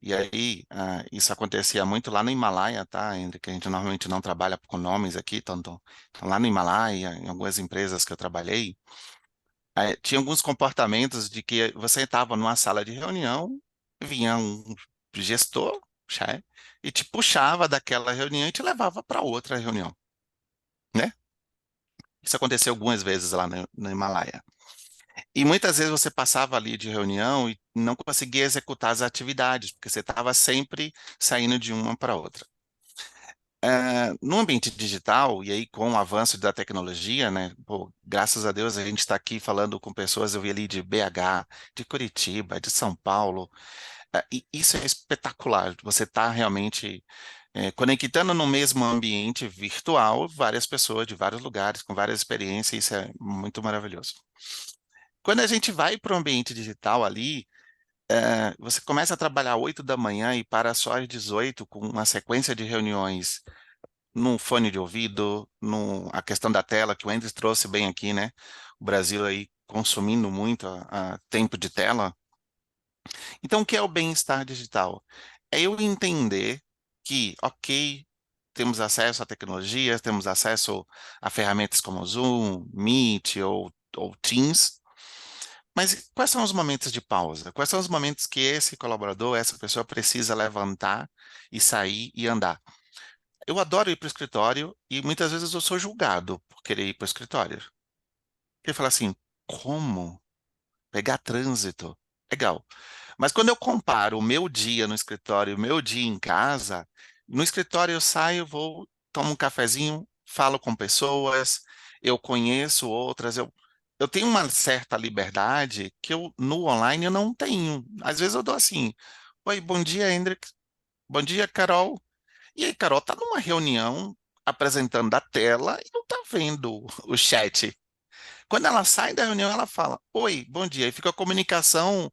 e aí isso acontecia muito lá no Himalaia, tá, Hendrik? A gente normalmente não trabalha com nomes aqui, então lá no Himalaia, em algumas empresas que eu trabalhei, tinha alguns comportamentos de que você estava numa sala de reunião, vinha um gestor, chefe, e te puxava daquela reunião e te levava para outra reunião, né? Isso aconteceu algumas vezes lá no Himalaia. E muitas vezes você passava ali de reunião e não conseguia executar as atividades, porque você estava sempre saindo de uma para outra. No ambiente digital, e aí com o avanço da tecnologia, né, pô, graças a Deus a gente está aqui falando com pessoas, eu vi ali de BH, de Curitiba, de São Paulo, e isso é espetacular, você está realmente conectando no mesmo ambiente virtual várias pessoas de vários lugares, com várias experiências, isso é muito maravilhoso. Quando a gente vai para o ambiente digital ali, você começa a trabalhar 8 da manhã e para só às 18 com uma sequência de reuniões no fone de ouvido, a questão da tela, que o Andres trouxe bem aqui, né? O Brasil aí consumindo muito a tempo de tela. Então, o que é o bem-estar digital? É eu entender que, ok, temos acesso a tecnologias, temos acesso a ferramentas como Zoom, Meet ou Teams, mas quais são os momentos de pausa? Quais são os momentos que esse colaborador, essa pessoa precisa levantar e sair e andar? Eu adoro ir para o escritório e muitas vezes eu sou julgado por querer ir para o escritório. Ele fala assim, como? Pegar trânsito? Legal. Mas quando eu comparo o meu dia no escritório e o meu dia em casa, no escritório eu saio, vou, tomo um cafezinho, falo com pessoas, eu conheço outras, eu tenho uma certa liberdade que eu no online eu não tenho. Às vezes eu dou assim, oi, bom dia, Hendrik. Bom dia, Carol. E aí, Carol, tá numa reunião apresentando a tela e não tá vendo o chat. Quando ela sai da reunião, ela fala, oi, bom dia. E fica a comunicação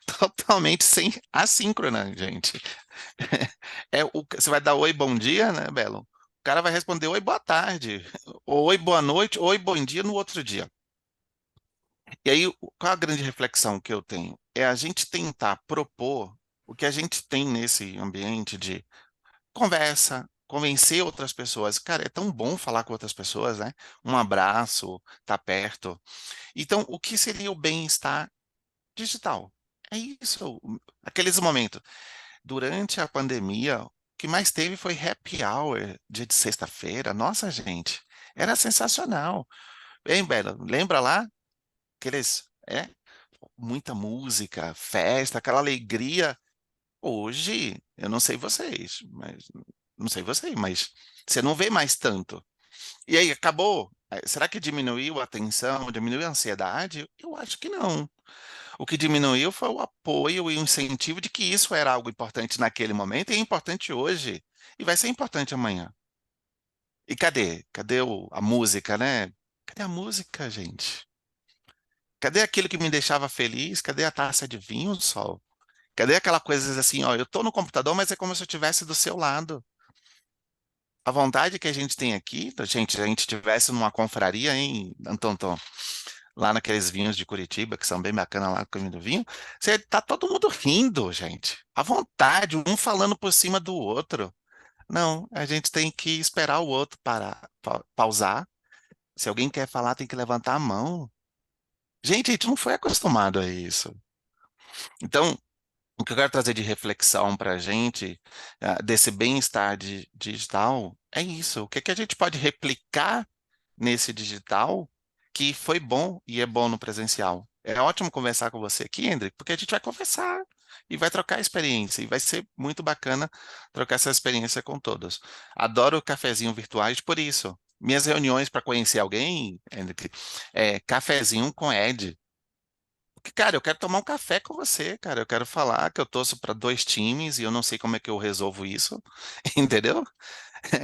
totalmente sem assíncrona, gente. Você vai dar oi, bom dia, né, Belo? O cara vai responder oi, boa tarde, oi, boa noite, oi, bom dia no outro dia. E aí, qual a grande reflexão que eu tenho? É a gente tentar propor o que a gente tem nesse ambiente de conversa, convencer outras pessoas. Cara, é tão bom falar com outras pessoas, né? Um abraço, tá perto. Então, o que seria o bem-estar digital? É isso, aqueles momentos. Durante a pandemia, o que mais teve foi happy hour, dia de sexta-feira. Nossa, gente, era sensacional. Hein, Bela? Lembra lá? Aqueles, muita música, festa, aquela alegria. Hoje, eu não sei vocês, mas não sei vocês, mas você não vê mais tanto. E aí, acabou? Será que diminuiu a tensão, diminuiu a ansiedade? Eu acho que não. O que diminuiu foi o apoio e o incentivo de que isso era algo importante naquele momento e é importante hoje e vai ser importante amanhã. E cadê? Cadê a música, né? Cadê a música, gente? Cadê aquilo que me deixava feliz? Cadê a taça de vinho, Sol? Cadê aquela coisa assim, ó, eu tô no computador, mas é como se eu estivesse do seu lado. A vontade que a gente tem aqui, gente, se a gente estivesse numa confraria, hein, Antonton, lá naqueles vinhos de Curitiba, que são bem bacanas lá no caminho do vinho, você tá todo mundo rindo, gente. À vontade, um falando por cima do outro. Não, a gente tem que esperar o outro parar, pausar. Se alguém quer falar, tem que levantar a mão. Gente, a gente não foi acostumado a isso. Então, o que eu quero trazer de reflexão para a gente, desse bem-estar digital, é isso. O que é que a gente pode replicar nesse digital que foi bom e é bom no presencial? É ótimo conversar com você aqui, Hendrik, porque a gente vai conversar e vai trocar experiência, e vai ser muito bacana trocar essa experiência com todos. Adoro cafezinho virtuais por isso. Minhas reuniões para conhecer alguém, Hendrik, é cafezinho com Ed. Porque, cara, eu quero tomar um café com você, cara. Eu quero falar que eu torço para dois times e eu não sei como é que eu resolvo isso, entendeu?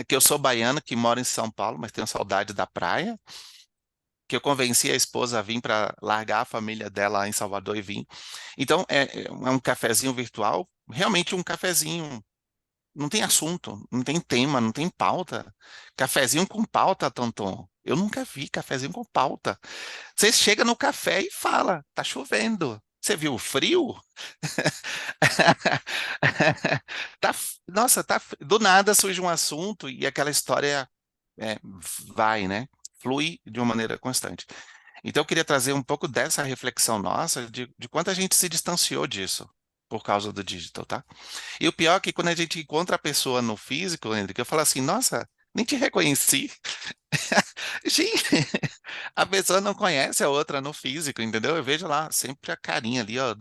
Que eu sou baiano, que moro em São Paulo, mas tenho saudade da praia. Que eu convenci a esposa a vir para largar a família dela em Salvador e vir. Então, é um cafezinho virtual, realmente um cafezinho. Não tem assunto, não tem tema, não tem pauta. Cafezinho com pauta, Tonton. Eu nunca vi cafezinho com pauta. Você chega no café e fala, tá chovendo. Você viu o frio? Nossa, do nada surge um assunto e aquela história é, vai, né? Flui de uma maneira constante. Então, eu queria trazer um pouco dessa reflexão nossa de quanto a gente se distanciou disso por causa do digital, tá? E o pior é que quando a gente encontra a pessoa no físico, Henrique, eu falo assim, nossa, nem te reconheci. Gente, a pessoa não conhece a outra no físico, entendeu? Eu vejo lá sempre a carinha ali, ó,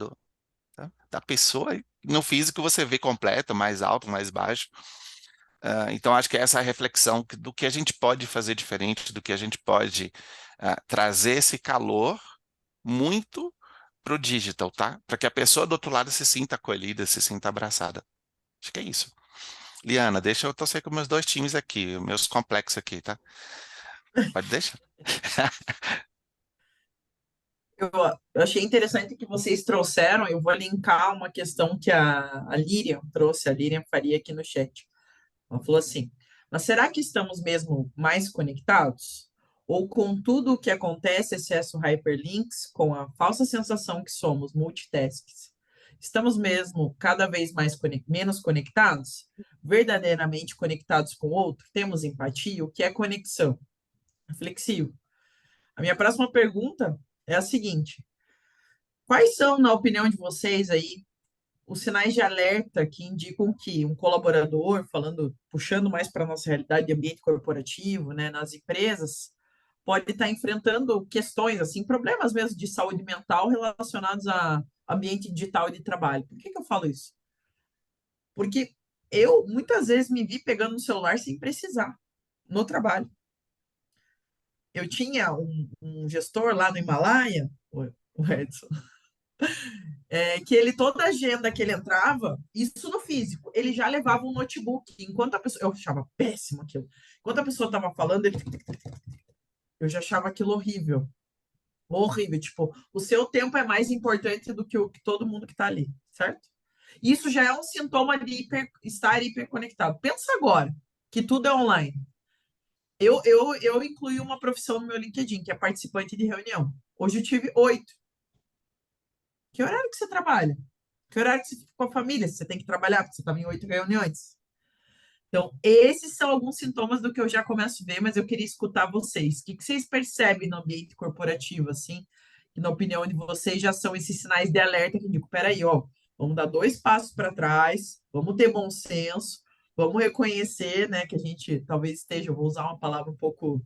da pessoa. E no físico você vê completo, mais alto, mais baixo. Então, acho que essa é a reflexão do que a gente pode fazer diferente, do que a gente pode trazer esse calor muito para o digital, tá? Para que a pessoa do outro lado se sinta acolhida, se sinta abraçada. Acho que é isso. Liana, deixa eu torcer com meus dois times aqui, meus complexos aqui, tá? Pode deixar. Eu achei interessante que vocês trouxeram, eu vou linkar uma questão que a Líria trouxe, a Líria Faria aqui no chat. Ela falou assim: mas será que estamos mesmo mais conectados? Ou com tudo o que acontece, excesso hyperlinks, com a falsa sensação que somos multitasks? Estamos mesmo cada vez menos conectados? Verdadeiramente conectados com o outro? Temos empatia? O que é conexão? Reflexivo. A minha próxima pergunta é a seguinte: quais são, na opinião de vocês aí, os sinais de alerta que indicam que um colaborador, puxando mais para a nossa realidade de ambiente corporativo, né, nas empresas, pode estar enfrentando questões, assim, problemas mesmo de saúde mental relacionados a ambiente digital e de trabalho? Por que eu falo isso? Porque eu muitas vezes me vi pegando no celular sem precisar, no trabalho. Eu tinha um gestor lá no Himalaia, o Edson, que ele, toda a agenda que ele entrava, isso no físico, ele já levava um notebook, enquanto a pessoa, eu achava péssimo aquilo, enquanto a pessoa estava falando, eu já achava aquilo horrível, Horrível, tipo, o seu tempo é mais importante do que o que todo mundo que está ali, certo? Isso já é um sintoma de estar hiperconectado. Pensa agora que tudo é online. Eu incluí uma profissão no meu LinkedIn, que é participante de reunião. Hoje eu tive 8. Que horário que você trabalha? Que horário que você fica com a família? Você tem que trabalhar, porque você estava em 8 reuniões. Então, esses são alguns sintomas do que eu já começo a ver, mas eu queria escutar vocês. O que vocês percebem no ambiente corporativo, assim, que na opinião de vocês já são esses sinais de alerta que eu digo, peraí, ó, vamos dar 2 passos para trás, vamos ter bom senso, vamos reconhecer, né, que a gente talvez esteja, eu vou usar uma palavra um pouco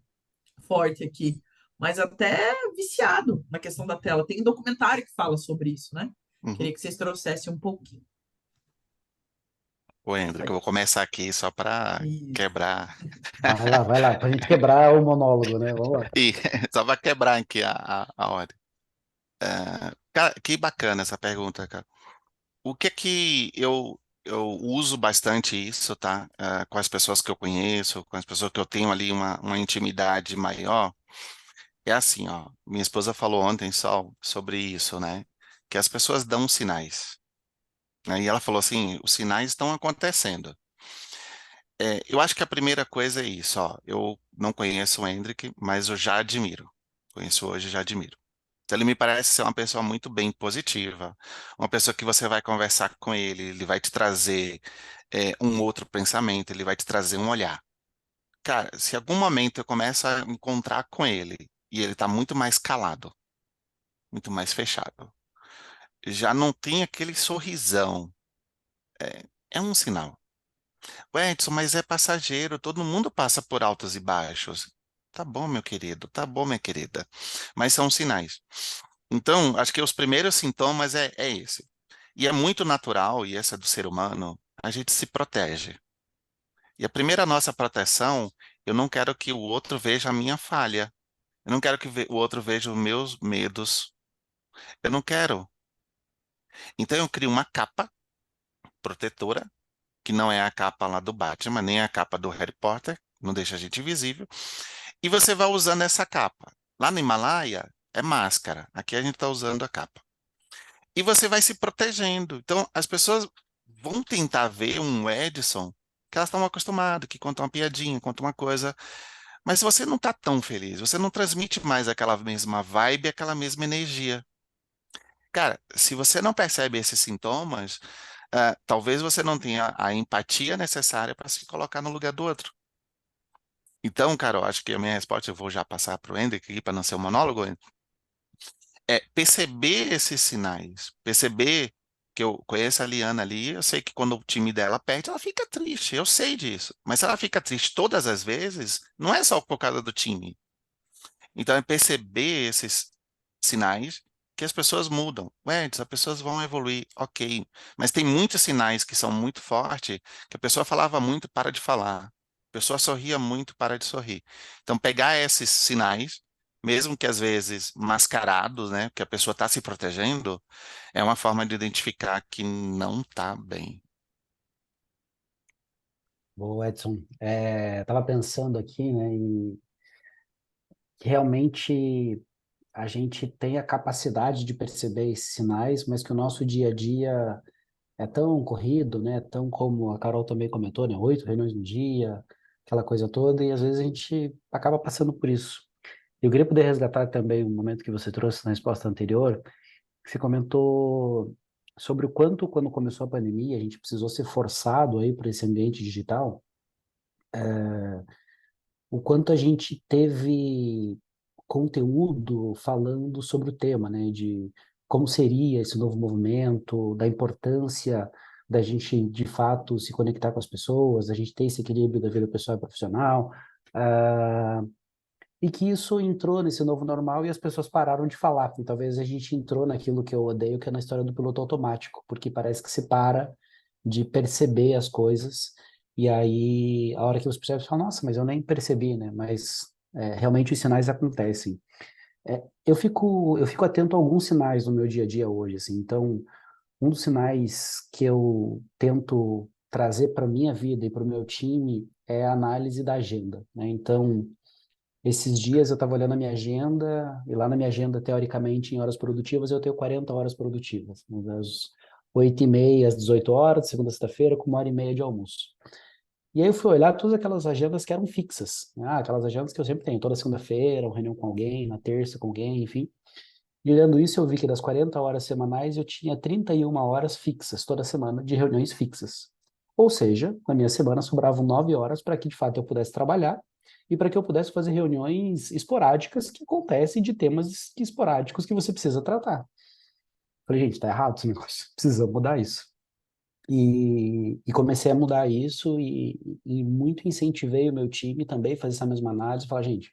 forte aqui, mas até viciado na questão da tela. Tem um documentário que fala sobre isso, né? Uhum. Queria que vocês trouxessem um pouquinho. Ô, Hendrik, eu vou começar aqui só para Isso. quebrar Vai lá, para a gente quebrar o monólogo, né? Vamos lá. e só para quebrar aqui a ordem. Cara, que bacana essa pergunta, cara. O que é que eu uso bastante isso, tá? Com as pessoas que eu conheço, com as pessoas que eu tenho ali uma intimidade maior, é assim, ó. Minha esposa falou ontem só sobre isso, né? Que as pessoas dão sinais, né? E ela falou assim, os sinais estão acontecendo. Eu acho que a primeira coisa é isso, ó. Eu não conheço o Hendrik, mas eu já admiro. Conheço hoje, já admiro. Então, ele me parece ser uma pessoa muito bem positiva, uma pessoa que você vai conversar com ele, ele vai te trazer um outro pensamento, ele vai te trazer um olhar. Cara, se em algum momento eu começo a encontrar com ele e ele está muito mais calado, muito mais fechado, já não tem aquele sorrisão, é um sinal. Ué, Edson, mas é passageiro, todo mundo passa por altos e baixos. Tá bom, meu querido, tá bom, minha querida. Mas são sinais. Então, acho que os primeiros sintomas é esse. E é muito natural, e essa é do ser humano, a gente se protege. E a primeira nossa proteção, eu não quero que o outro veja a minha falha. Eu não quero que o outro veja os meus medos. Eu não quero. Então eu crio uma capa protetora, que não é a capa lá do Batman, nem a capa do Harry Potter, não deixa a gente invisível. E você vai usando essa capa. Lá no Himalaia é máscara. Aqui a gente está usando a capa. E você vai se protegendo. Então, as pessoas vão tentar ver um Edson que elas estão acostumadas, que conta uma piadinha, conta uma coisa, mas você não está tão feliz, você não transmite mais aquela mesma vibe, aquela mesma energia. Cara, se você não percebe esses sintomas, talvez você não tenha a empatia necessária para se colocar no lugar do outro. Então, cara, eu acho que a minha resposta, eu vou já passar para o Hendrik aqui para não ser um monólogo, é perceber esses sinais, perceber que eu conheço a Liana ali, eu sei que quando o time dela perde, ela fica triste, eu sei disso. Mas se ela fica triste todas as vezes, não é só por causa do time. Então é perceber esses sinais que as pessoas mudam. Ué, as pessoas vão evoluir, ok. Mas tem muitos sinais que são muito fortes, que a pessoa falava muito, para de falar. A pessoa sorria muito, para de sorrir. Então pegar esses sinais, mesmo que às vezes mascarados, né, que a pessoa está se protegendo, é uma forma de identificar que não está bem. Boa, Edson. Estava pensando aqui, né, que realmente a gente tem a capacidade de perceber esses sinais, mas que o nosso dia a dia é tão corrido, né? Tão como a Carol também comentou, né? 8 reuniões no dia, aquela coisa toda, e às vezes a gente acaba passando por isso. Eu queria poder resgatar também um momento que você trouxe na resposta anterior, que você comentou sobre o quanto, quando começou a pandemia, a gente precisou ser forçado aí para esse ambiente digital, o quanto a gente teve conteúdo falando sobre o tema, né, de como seria esse novo movimento, da importância da gente, de fato, se conectar com as pessoas, da gente ter esse equilíbrio da vida pessoal e profissional, ah, e que isso entrou nesse novo normal e as pessoas pararam de falar. E talvez a gente entrou naquilo que eu odeio, que é na história do piloto automático, porque parece que se para de perceber as coisas, e aí a hora que você percebe, você fala, nossa, mas eu nem percebi, né? Mas realmente os sinais acontecem. Eu fico atento a alguns sinais no meu dia a dia hoje, assim. Então, um dos sinais que eu tento trazer para minha vida e para o meu time é a análise da agenda, né? Então, Esses dias eu estava olhando a minha agenda, e lá na minha agenda, teoricamente, em horas produtivas, eu tenho 40 horas produtivas, né, das 8h30 às 18 horas, segunda a sexta-feira, com 1h30 de almoço. E aí eu fui olhar todas aquelas agendas que eram fixas, né? Aquelas agendas que eu sempre tenho, toda segunda-feira, uma reunião com alguém, na terça com alguém, enfim. E olhando isso, eu vi que das 40 horas semanais, eu tinha 31 horas fixas, toda semana, de reuniões fixas. Ou seja, na minha semana sobravam 9 horas para que, de fato, eu pudesse trabalhar e para que eu pudesse fazer reuniões esporádicas que acontecem de temas esporádicos que você precisa tratar. Falei, gente, tá errado esse negócio, precisamos mudar isso. E comecei a mudar isso e muito incentivei o meu time também a fazer essa mesma análise e falar, gente,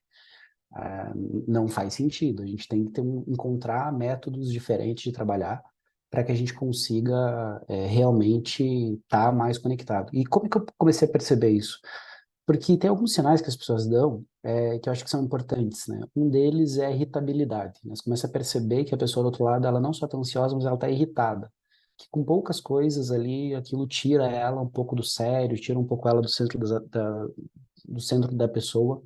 ah, não faz sentido, a gente tem que encontrar métodos diferentes de trabalhar para que a gente consiga realmente estar mais conectado. E como é que eu comecei a perceber isso? Porque tem alguns sinais que as pessoas dão que eu acho que são importantes, né? Um deles é a irritabilidade, né? Você começa a perceber que a pessoa do outro lado, ela não só está ansiosa, mas ela está irritada. Que com poucas coisas ali, aquilo tira ela um pouco do sério, tira um pouco ela do centro do centro da pessoa.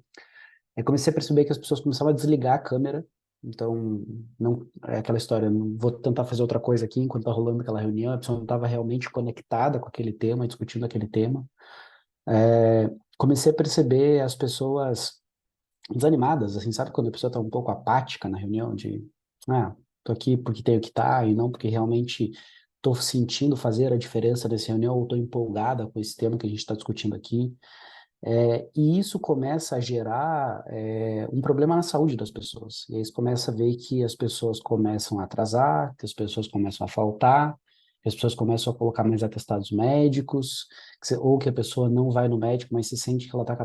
Aí comecei a perceber que as pessoas começavam a desligar a câmera, então não é aquela história, não vou tentar fazer outra coisa aqui enquanto está rolando aquela reunião, a pessoa não estava realmente conectada com aquele tema, discutindo aquele tema. Comecei a perceber as pessoas desanimadas, assim, sabe quando a pessoa está um pouco apática na reunião, de, tô aqui porque tenho que estar e não porque realmente estou sentindo fazer a diferença nessa reunião ou estou empolgada com esse tema que a gente está discutindo aqui. E isso começa a gerar um problema na saúde das pessoas. E aí você começa a ver que as pessoas começam a atrasar, que as pessoas começam a faltar, que as pessoas começam a colocar mais atestados médicos, ou que a pessoa não vai no médico, mas se sente que ela está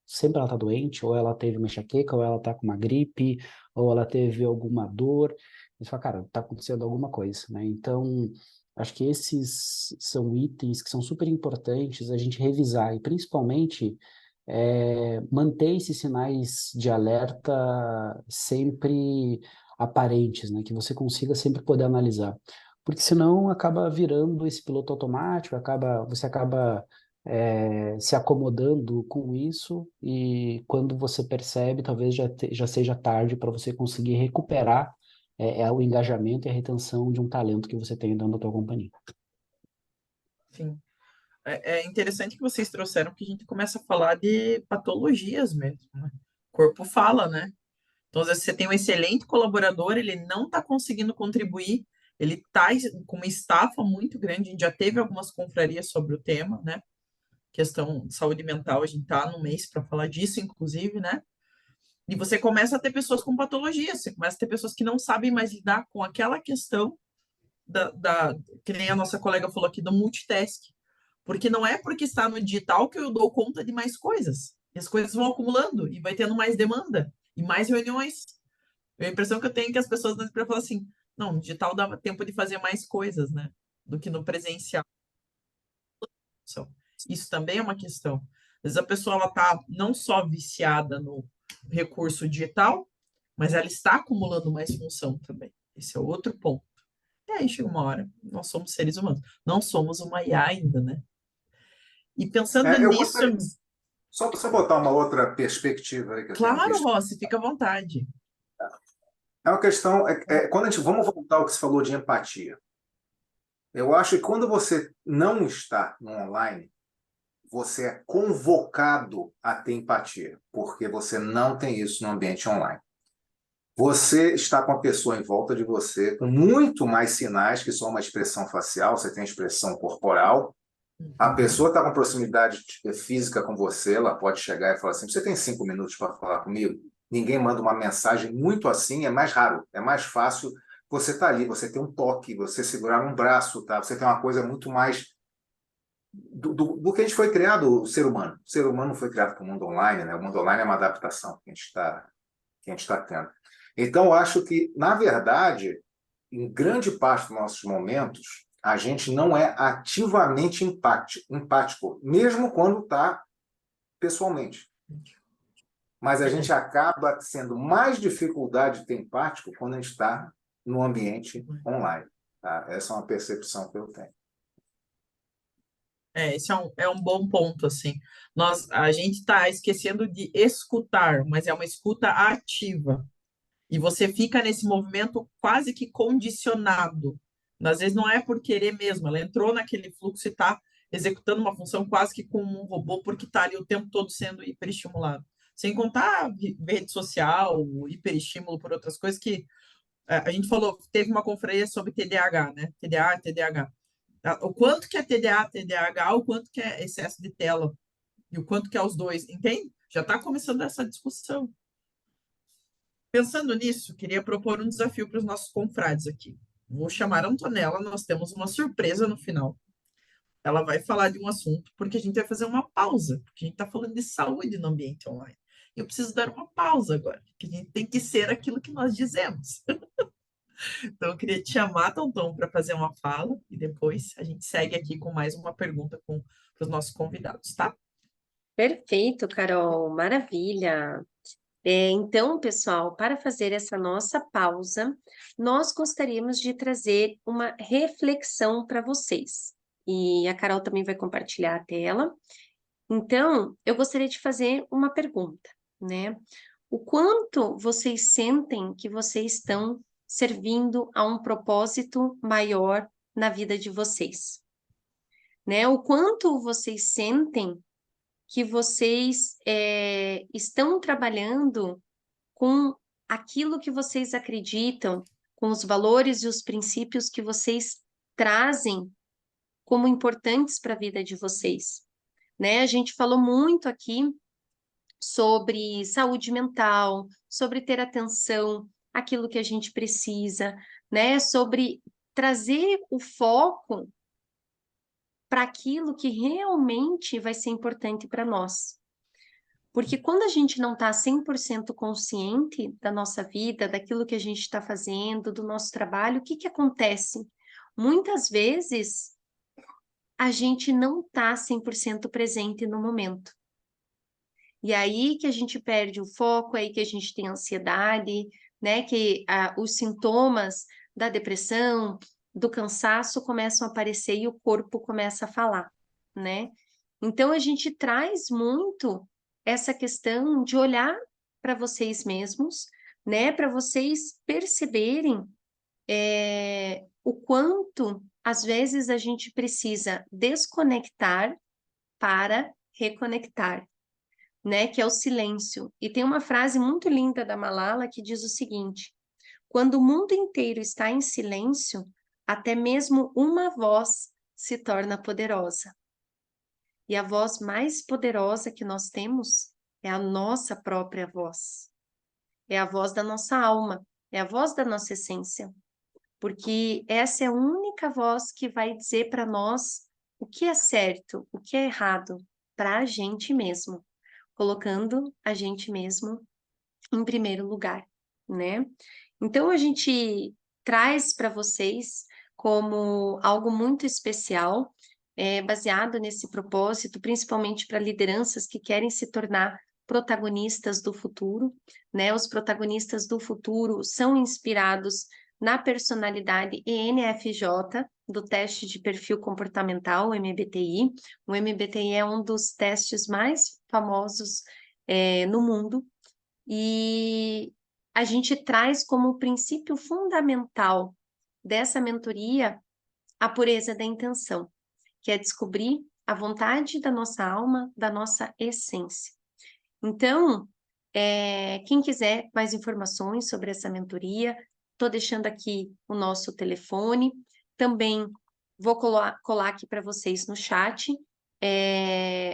sempre ela está doente, ou ela teve uma enxaqueca, ou ela está com uma gripe, ou ela teve alguma dor. E você fala, cara, está acontecendo alguma coisa, né? Então, acho que esses são itens que são super importantes a gente revisar, e principalmente manter esses sinais de alerta sempre aparentes, né? Que você consiga sempre poder analisar. Porque senão acaba virando esse piloto automático, você acaba se acomodando com isso, e quando você percebe, talvez já seja tarde para você conseguir recuperar o engajamento e a retenção de um talento que você tem dentro da tua companhia. Sim. É interessante que vocês trouxeram, que a gente começa a falar de patologias mesmo, né? O corpo fala, né? Então, às vezes, você tem um excelente colaborador, ele não está conseguindo contribuir, ele está com uma estafa muito grande, a gente já teve algumas confrarias sobre o tema, né? Questão de saúde mental, a gente está no mês para falar disso, inclusive, né? E você começa a ter pessoas com patologias, você começa a ter pessoas que não sabem mais lidar com aquela questão que nem a nossa colega falou aqui, do multitask. Porque não é porque está no digital que eu dou conta de mais coisas. E as coisas vão acumulando e vai tendo mais demanda e mais reuniões. A impressão que eu tenho é que as pessoas não falam assim, não, no digital dava tempo de fazer mais coisas, né? Do que no presencial. Isso também é uma questão. Às vezes a pessoa ela está não só viciada no recurso digital, mas ela está acumulando mais função também. Esse é outro ponto. E aí chega uma hora, nós somos seres humanos, não somos uma IA ainda, né? E pensando Eu nisso, gostaria, só botar uma outra perspectiva aí que eu tenho claro, visto. Rossi, fica à vontade. É uma questão, quando a gente, vamos voltar ao que você falou de empatia. Eu acho que quando você não está no online, você é convocado a ter empatia, porque você não tem isso no ambiente online. Você está com a pessoa em volta de você, com muito mais sinais que só uma expressão facial, você tem expressão corporal. A pessoa está com proximidade física com você, ela pode chegar e falar assim, você tem 5 minutos para falar comigo? Ninguém manda uma mensagem muito assim, é mais raro, é mais fácil. Você está ali, você tem um toque, você segurar um braço, tá? Você tem uma coisa muito mais do que a gente foi criado, o ser humano. O ser humano foi criado para o mundo online, né? O mundo online é uma adaptação que a gente está tendo. Então, eu acho que, na verdade, em grande parte dos nossos momentos, a gente não é ativamente empático, mesmo quando está pessoalmente. Mas a gente acaba sendo mais dificuldade de ter empático quando a gente está no ambiente online. Tá? Essa é uma percepção que eu tenho. Esse é um bom ponto, assim. A gente está esquecendo de escutar, mas é uma escuta ativa. E você fica nesse movimento quase que condicionado. Às vezes não é por querer mesmo, ela entrou naquele fluxo e está executando uma função quase que como um robô, porque está ali o tempo todo sendo hiperestimulado. Sem contar a rede social, o hiperestímulo por outras coisas que a gente falou, teve uma conferência sobre TDAH, né? TDA, TDAH. O quanto que é TDA, TDAH, o quanto que é excesso de tela e o quanto que é os dois, entende? Já está começando essa discussão. Pensando nisso, queria propor um desafio para os nossos confrades aqui. Vou chamar a Antonella, nós temos uma surpresa no final. Ela vai falar de um assunto, porque a gente vai fazer uma pausa, porque a gente está falando de saúde no ambiente online. Eu preciso dar uma pausa agora, porque a gente tem que ser aquilo que nós dizemos. Então, eu queria te chamar, Tonton, para fazer uma fala e depois a gente segue aqui com mais uma pergunta para os nossos convidados, tá? Perfeito, Carol, maravilha. Então, pessoal, para fazer essa nossa pausa, nós gostaríamos de trazer uma reflexão para vocês. E a Carol também vai compartilhar a tela. Então, eu gostaria de fazer uma pergunta, né? O quanto vocês sentem que vocês estão servindo a um propósito maior na vida de vocês, né? O quanto vocês sentem que vocês estão trabalhando com aquilo que vocês acreditam, com os valores e os princípios que vocês trazem como importantes para a vida de vocês, né? A gente falou muito aqui sobre saúde mental, sobre ter atenção àquilo que a gente precisa, né? Sobre trazer o foco para aquilo que realmente vai ser importante para nós. Porque quando a gente não está 100% consciente da nossa vida, daquilo que a gente está fazendo, do nosso trabalho, o que acontece? Muitas vezes a gente não está 100% presente no momento. E aí que a gente perde o foco, aí que a gente tem ansiedade, né? Que os sintomas da depressão, do cansaço começam a aparecer e o corpo começa a falar, né? Então a gente traz muito essa questão de olhar para vocês mesmos, né? Para vocês perceberem o quanto às vezes a gente precisa desconectar para reconectar, né? Que é o silêncio. E tem uma frase muito linda da Malala que diz o seguinte: quando o mundo inteiro está em silêncio, até mesmo uma voz se torna poderosa. E a voz mais poderosa que nós temos é a nossa própria voz. É a voz da nossa alma, é a voz da nossa essência. Porque essa é a única voz que vai dizer para nós o que é certo, o que é errado, para a gente mesmo, colocando a gente mesmo em primeiro lugar, né? Então a gente traz para vocês como algo muito especial, baseado nesse propósito, principalmente para lideranças que querem se tornar protagonistas do futuro, né? Os protagonistas do futuro são inspirados na personalidade ENFJ, do teste de perfil comportamental, o MBTI. O MBTI é um dos testes mais famosos no mundo, e a gente traz como princípio fundamental dessa mentoria a pureza da intenção, que é descobrir a vontade da nossa alma, da nossa essência. Então, quem quiser mais informações sobre essa mentoria, estou deixando aqui o nosso telefone, também vou colar aqui para vocês no chat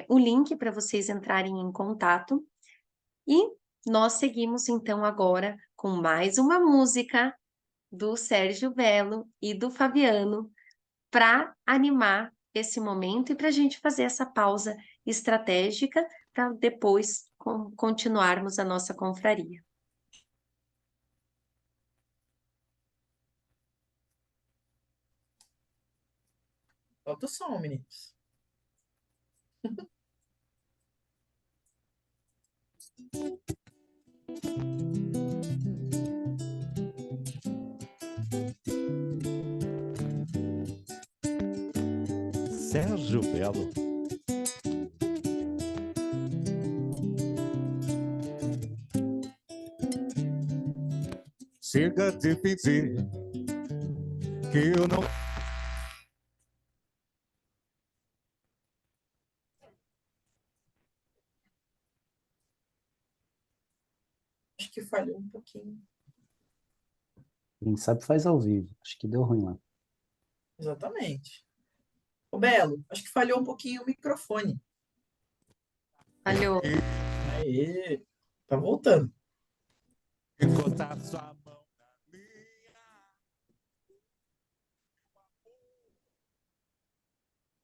o link para vocês entrarem em contato. E nós seguimos então agora com mais uma música do Sérgio Bello e do Fabiano para animar esse momento e para a gente fazer essa pausa estratégica para depois continuarmos a nossa confraria. Solta o som, meninos. Sérgio Belo. Chega de fingir que eu não... Acho que falhou um pouquinho. Quem sabe faz ao vivo. Acho que deu ruim lá. Exatamente. Ô, Belo, acho que falhou um pouquinho o microfone. Falhou. Aê, tá voltando. Encostar sua mão na minha.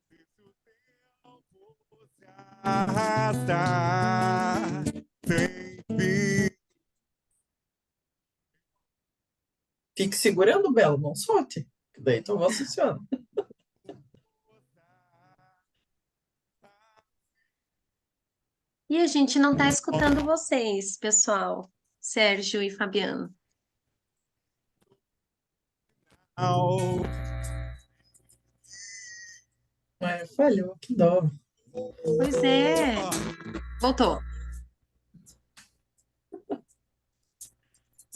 Se o tempo se arrastar, sem fim. Fique segurando, Belo, não solte. Que daí tua voz funciona. E a gente não está escutando vocês, pessoal. Sérgio e Fabiano. Falhou, que dó. Pois é. Voltou.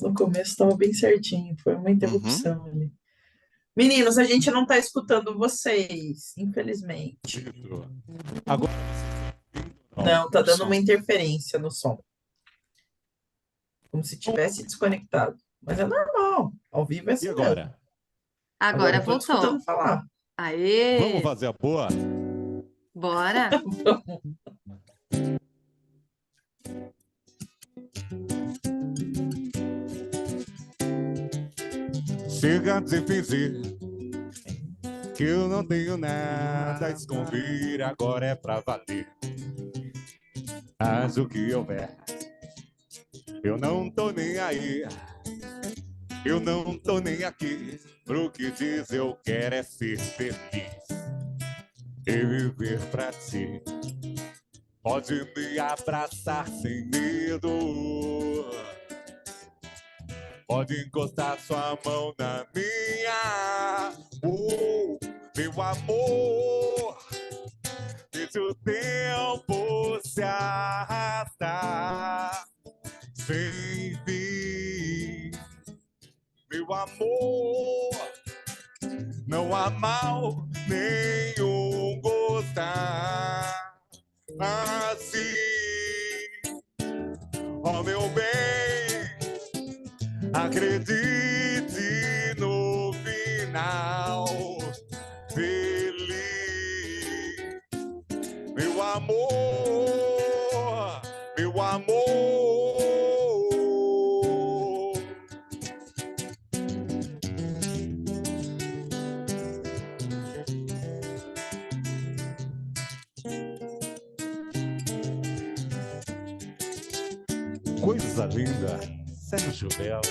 No começo estava bem certinho, foi uma interrupção ali. Meninos, a gente não está escutando vocês, infelizmente. Agora... Não, tá dando uma interferência no som. Como se tivesse desconectado. Mas é normal. Ao vivo é assim E agora? mesmo. Agora eu tô voltou. escutando falar. Aê! Vamos fazer a boa? Bora! Chega de fingir que eu não tenho nada a esconder, agora é pra valer. Mas o que houver, eu não tô nem aí. Eu não tô nem aqui pro que diz, eu quero é ser feliz e viver pra ti. Pode me abraçar sem medo, pode encostar sua mão na minha. Meu amor, deixa o tempo se arrastar sem fim. Meu amor, não há mal nenhum gostar assim. Ó meu bem, acredite no final feliz. Meu amor, meu amor. Coisa linda, Sérgio Belo.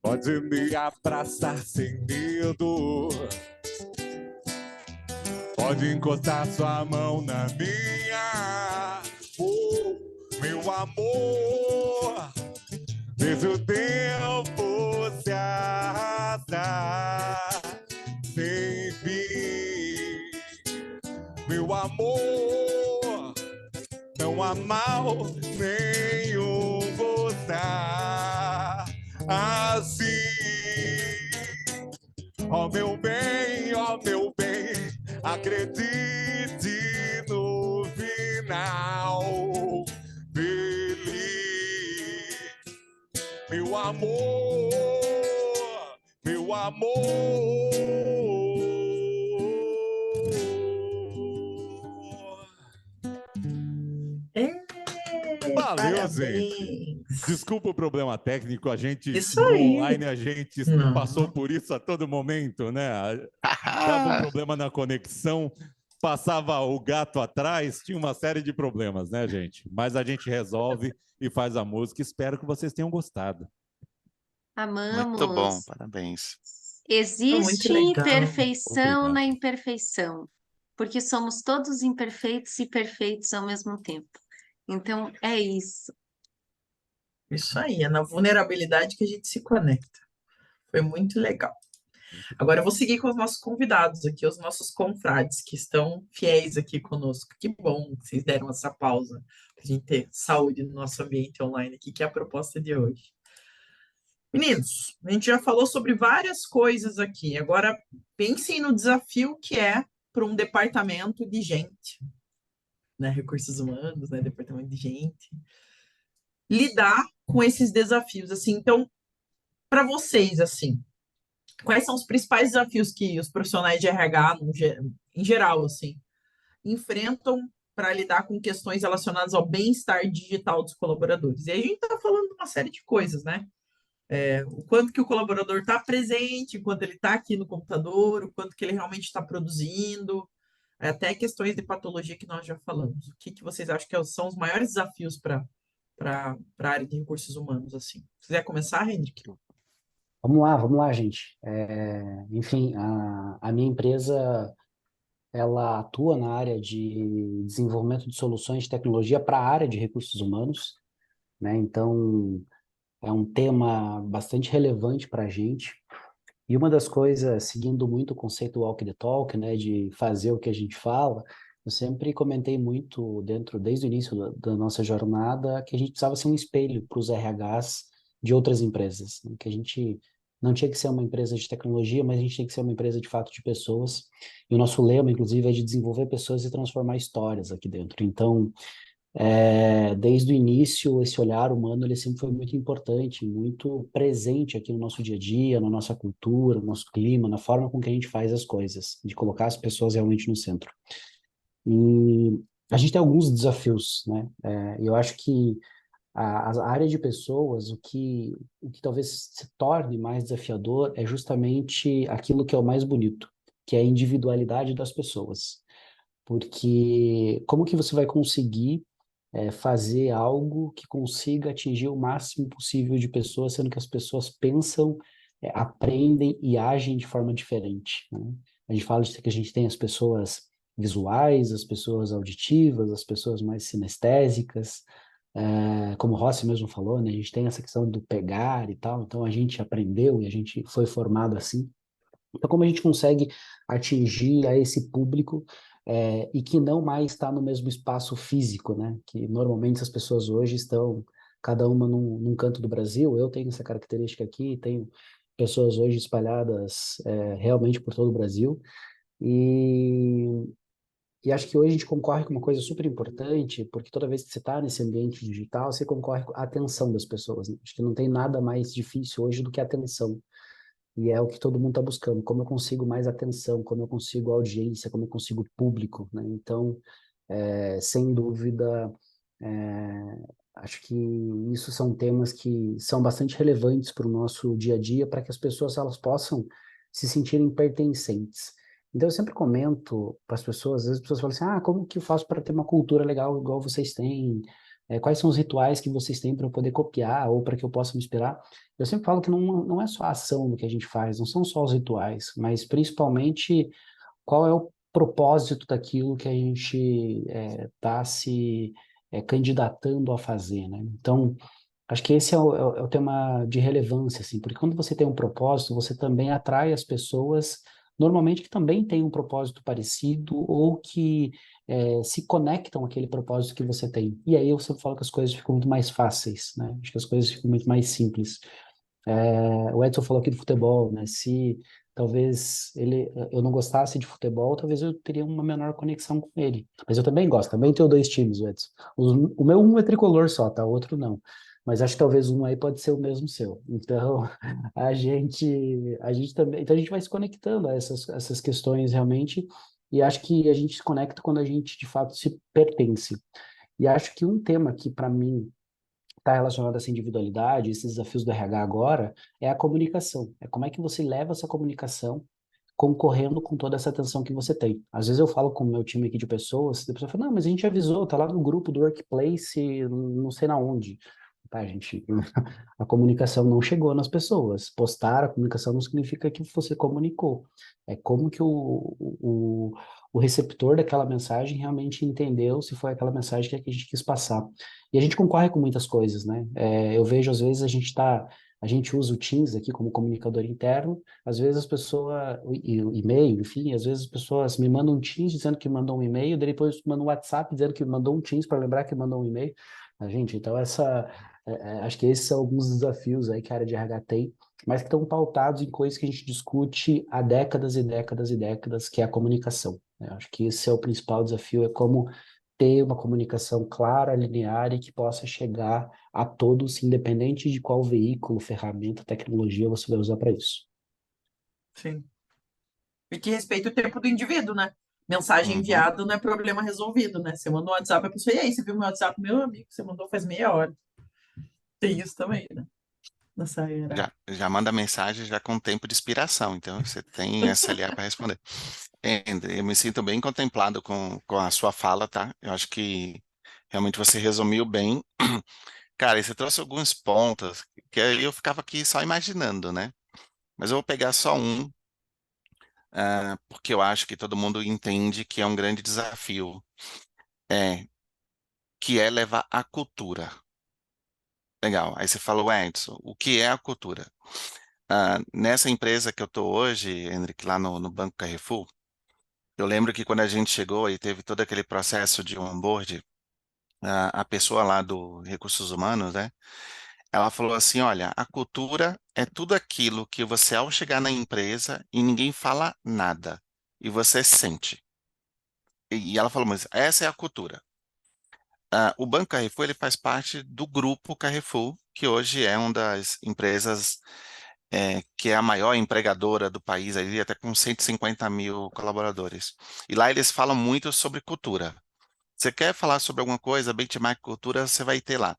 Pode me abraçar sem medo, pode encostar sua mão na minha. Meu amor, deixa o tempo se arrastar sem fim. Meu amor, não há mal nenhum gostar assim. Ó meu bem, acredite no final feliz. Meu amor, meu amor. Valeu, Parabéns. gente. Desculpa o problema técnico, a gente Isso no aí. online, a gente Não. passou por isso a todo momento, né? Dava um problema na conexão, passava o gato atrás, tinha uma série de problemas, né, gente? Mas a gente resolve e faz a música. Espero que vocês tenham gostado. Amamos. Muito bom, parabéns. Existe legal. imperfeição Obrigado. na imperfeição, porque somos todos imperfeitos e perfeitos ao mesmo tempo. Então, é isso. Isso aí, é na vulnerabilidade que a gente se conecta. Foi muito legal. Agora eu vou seguir com os nossos convidados aqui, os nossos confrades que estão fiéis aqui conosco. Que bom que vocês deram essa pausa para a gente ter saúde no nosso ambiente online aqui, que é a proposta de hoje. Meninos, a gente já falou sobre várias coisas aqui. Agora pensem no desafio que é para um departamento de gente, né? Recursos humanos, né? Departamento de gente, lidar com esses desafios, assim. Então, para vocês, assim, quais são os principais desafios que os profissionais de RH, em geral, assim, enfrentam para lidar com questões relacionadas ao bem-estar digital dos colaboradores? E aí a gente está falando de uma série de coisas, né? O quanto que o colaborador está presente, enquanto ele está aqui no computador, o quanto que ele realmente está produzindo, até questões de patologia que nós já falamos. O que, que vocês acham que são os maiores desafios para a área de recursos humanos, assim? Se quiser começar, Henrique? Vamos lá, gente. Enfim, a minha empresa, ela atua na área de desenvolvimento de soluções de tecnologia para a área de recursos humanos, né? Então, é um tema bastante relevante para a gente. E uma das coisas, seguindo muito o conceito walk the talk, né, de fazer o que a gente fala, eu sempre comentei muito desde o início da nossa jornada, que a gente precisava ser um espelho para os RHs de outras empresas, né, que a gente não tinha que ser uma empresa de tecnologia, mas a gente tinha que ser uma empresa de fato de pessoas. E o nosso lema, inclusive, é de desenvolver pessoas e transformar histórias aqui dentro. Então, desde o início, esse olhar humano ele sempre foi muito importante, muito presente aqui no nosso dia a dia, na nossa cultura, no nosso clima, na forma com que a gente faz as coisas, de colocar as pessoas realmente no centro. E a gente tem alguns desafios, né? Eu acho que a área de pessoas, o que talvez se torne mais desafiador é justamente aquilo que é o mais bonito, que é a individualidade das pessoas. Porque como que você vai conseguir fazer algo que consiga atingir o máximo possível de pessoas, sendo que as pessoas pensam, aprendem e agem de forma diferente, né? A gente fala de que a gente tem as pessoas visuais, as pessoas auditivas, as pessoas mais sinestésicas, como o Rossi mesmo falou, né? A gente tem essa questão do pegar e tal, então a gente aprendeu e a gente foi formado assim. Então, como a gente consegue atingir a esse público e que não mais está no mesmo espaço físico, né? Que normalmente as pessoas hoje estão cada uma num canto do Brasil. Eu tenho essa característica aqui, tenho pessoas hoje espalhadas realmente por todo o Brasil. E, e acho que hoje a gente concorre com uma coisa super importante, porque toda vez que você está nesse ambiente digital, você concorre com a atenção das pessoas, né? Acho que não tem nada mais difícil hoje do que a atenção. E é o que todo mundo está buscando, como eu consigo mais atenção, como eu consigo audiência, como eu consigo público, né? Então, sem dúvida, é, acho que isso são temas que são bastante relevantes para o nosso dia a dia, para que as pessoas elas possam se sentirem pertencentes. Então, eu sempre comento para as pessoas, às vezes as pessoas falam assim, como que eu faço para ter uma cultura legal igual vocês têm? Quais são os rituais que vocês têm para eu poder copiar ou para que eu possa me inspirar? Eu sempre falo que não é só a ação do que a gente faz, não são só os rituais, mas principalmente qual é o propósito daquilo que a gente está se candidatando a fazer, né? Então, acho que esse é o tema de relevância, assim, porque quando você tem um propósito, você também atrai as pessoas, normalmente que também têm um propósito parecido ou que se conectam àquele propósito que você tem. E aí eu sempre falo que as coisas ficam muito mais fáceis, né? Acho que as coisas ficam muito mais simples. O Edson falou aqui do futebol, né? Se talvez eu não gostasse de futebol, talvez eu teria uma menor conexão com ele. Mas eu também gosto, também tenho dois times, o Edson. O meu um é tricolor só, tá? O outro não. Mas acho que talvez um aí pode ser o mesmo seu. Então, a gente também, então a gente vai se conectando a essas questões realmente, e acho que a gente se conecta quando a gente de fato se pertence. E acho que um tema que para mim está relacionado a essa individualidade, esses desafios do RH agora, é a comunicação. É como é que você leva essa comunicação concorrendo com toda essa atenção que você tem. Às vezes eu falo com o meu time aqui de pessoas, e a pessoa fala, não, mas a gente avisou, tá lá no grupo do Workplace, não sei na onde. tá, gente? A comunicação não chegou nas pessoas. Postar a comunicação não significa que você comunicou. É como que o receptor daquela mensagem realmente entendeu se foi aquela mensagem que a gente quis passar. E a gente concorre com muitas coisas, né? Eu vejo, às vezes, a gente usa o Teams aqui como comunicador interno, às vezes as pessoas, o e-mail, enfim, às vezes as pessoas me mandam um Teams dizendo que mandou um e-mail, daí depois mandam um WhatsApp dizendo que mandou um Teams para lembrar que mandou um e-mail. A gente, então acho que esses são alguns desafios aí que a área de RH tem, mas que estão pautados em coisas que a gente discute há décadas e décadas e décadas, que é a comunicação, né? Acho que esse é o principal desafio, é como ter uma comunicação clara, linear e que possa chegar a todos, independente de qual veículo, ferramenta, tecnologia você vai usar para isso. Sim. E que respeita o tempo do indivíduo, né? Mensagem Uhum. enviada não é problema resolvido, né? Você mandou um WhatsApp, a pessoa, e aí, você viu meu WhatsApp? Meu amigo, você mandou faz meia hora. Tem isso também, né? Nessa era. Já manda mensagem já com tempo de expiração, então você tem SLA para responder. Eu me sinto bem contemplado com a sua fala, tá? Eu acho que realmente você resumiu bem. Cara, e você trouxe alguns pontos que aí eu ficava aqui só imaginando, né? Mas eu vou pegar só um, porque eu acho que todo mundo entende que é um grande desafio, é, que é levar a cultura. Legal. Aí você falou, Edson, o que é a cultura? Nessa empresa que eu estou hoje, Henrique, lá no Banco Carrefour, eu lembro que quando a gente chegou e teve todo aquele processo de onboard, a pessoa lá do Recursos Humanos, né? Ela falou assim, olha, a cultura é tudo aquilo que você, ao chegar na empresa e ninguém fala nada, e você sente. E ela falou, mas essa é a cultura. O Banco Carrefour, ele faz parte do grupo Carrefour, que hoje é uma das empresas que é a maior empregadora do país, aí, até com 150 mil colaboradores. E lá eles falam muito sobre cultura. Você quer falar sobre alguma coisa, benchmark cultura, você vai ter lá.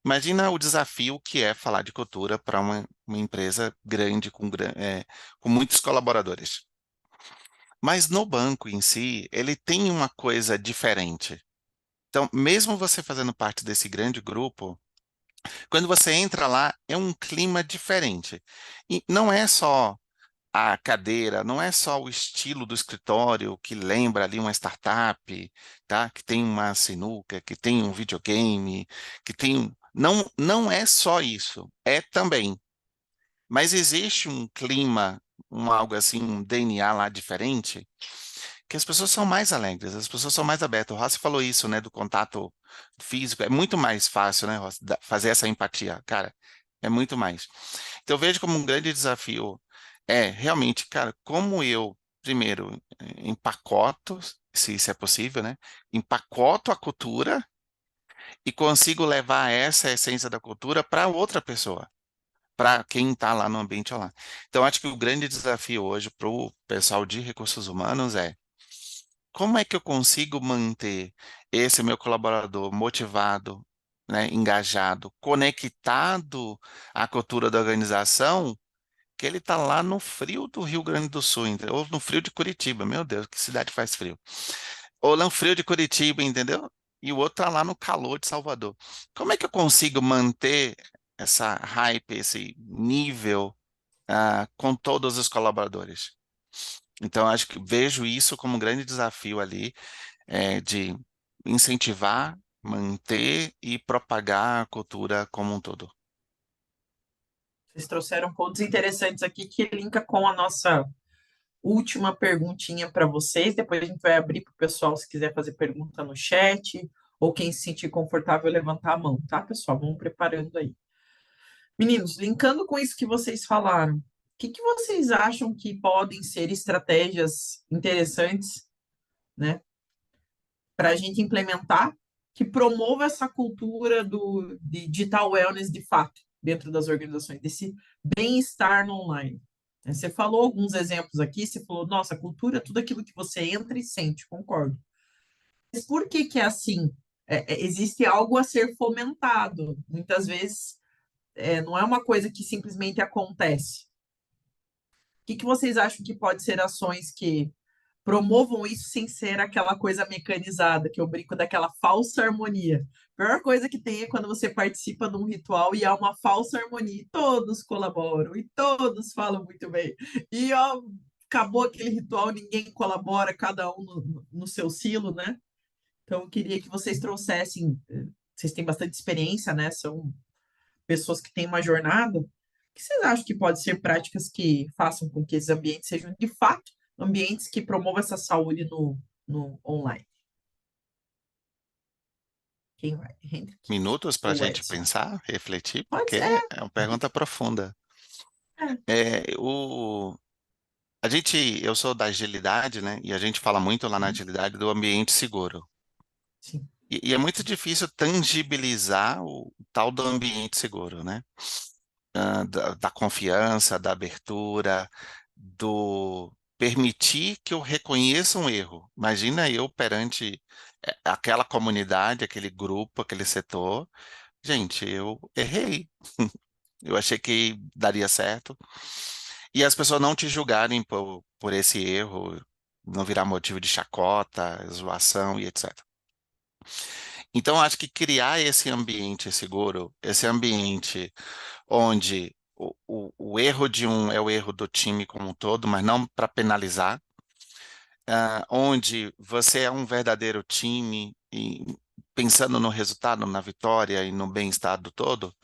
Imagina o desafio que é falar de cultura para uma empresa grande, com muitos colaboradores. Mas no banco em si, ele tem uma coisa diferente. Então, mesmo você fazendo parte desse grande grupo, quando você entra lá, é um clima diferente. E não é só a cadeira, não é só o estilo do escritório que lembra ali uma startup, tá? Que tem uma sinuca, que tem um videogame, que tem. Não, não é só isso, é também. Mas existe um clima, algo assim, um DNA lá diferente, que as pessoas são mais alegres, as pessoas são mais abertas. O Rossi falou isso, né, do contato físico. É muito mais fácil, né, Rossi, fazer essa empatia. Cara, é muito mais. Então, eu vejo como um grande desafio realmente, cara, como eu, primeiro, empacoto, se isso é possível, né, empacoto a cultura e consigo levar essa essência da cultura para outra pessoa, para quem está lá no ambiente lá. Então, acho que o grande desafio hoje para o pessoal de recursos humanos é como é que eu consigo manter esse meu colaborador motivado, né, engajado, conectado à cultura da organização, que ele está lá no frio do Rio Grande do Sul, entendeu? Ou no frio de Curitiba, meu Deus, que cidade faz frio. Ou no frio de Curitiba, entendeu? E o outro está lá no calor de Salvador. Como é que eu consigo manter essa hype, esse nível, com todos os colaboradores? Então, acho que vejo isso como um grande desafio ali, de incentivar, manter e propagar a cultura como um todo. Vocês trouxeram pontos interessantes aqui que linka com a nossa última perguntinha para vocês. Depois a gente vai abrir para o pessoal se quiser fazer pergunta no chat ou quem se sentir confortável levantar a mão, tá, pessoal? Vamos preparando aí. Meninos, linkando com isso que vocês falaram, o que vocês acham que podem ser estratégias interessantes, né, para a gente implementar que promova essa cultura de digital wellness de fato dentro das organizações, desse bem-estar no online? Você falou alguns exemplos aqui, você falou, nossa, cultura é tudo aquilo que você entra e sente, concordo. Mas por que que é assim? Existe algo a ser fomentado. Muitas vezes não é uma coisa que simplesmente acontece. O que vocês acham que pode ser ações que promovam isso sem ser aquela coisa mecanizada, que eu brinco daquela falsa harmonia. A pior coisa que tem é quando você participa de um ritual e há uma falsa harmonia, e todos colaboram, e todos falam muito bem. E ó, acabou aquele ritual, ninguém colabora, cada um no seu silo, né? Então, eu queria que vocês trouxessem, vocês têm bastante experiência, né? São pessoas que têm uma jornada. O que vocês acham que pode ser práticas que façam com que esses ambientes sejam, de fato, ambientes que promovam essa saúde no online? Quem vai? Hendrik Minutos para a ou gente Edson? pensar, refletir, Pode porque ser. é uma pergunta profunda. É, Eu sou da agilidade, né? E a gente fala muito lá na agilidade do ambiente seguro. sim. E é muito difícil tangibilizar o tal do ambiente seguro, né? Da confiança, da abertura, do permitir que eu reconheça um erro. Imagina eu perante aquela comunidade, aquele grupo, aquele setor. Gente, eu errei. Eu achei que daria certo. E as pessoas não te julgarem por esse erro, não virar motivo de chacota, zoação e etc. Então, acho que criar esse ambiente seguro, esse ambiente onde o erro de um é o erro do time como um todo, mas não para penalizar, onde você é um verdadeiro time e pensando no resultado, na vitória e no bem-estar do todo,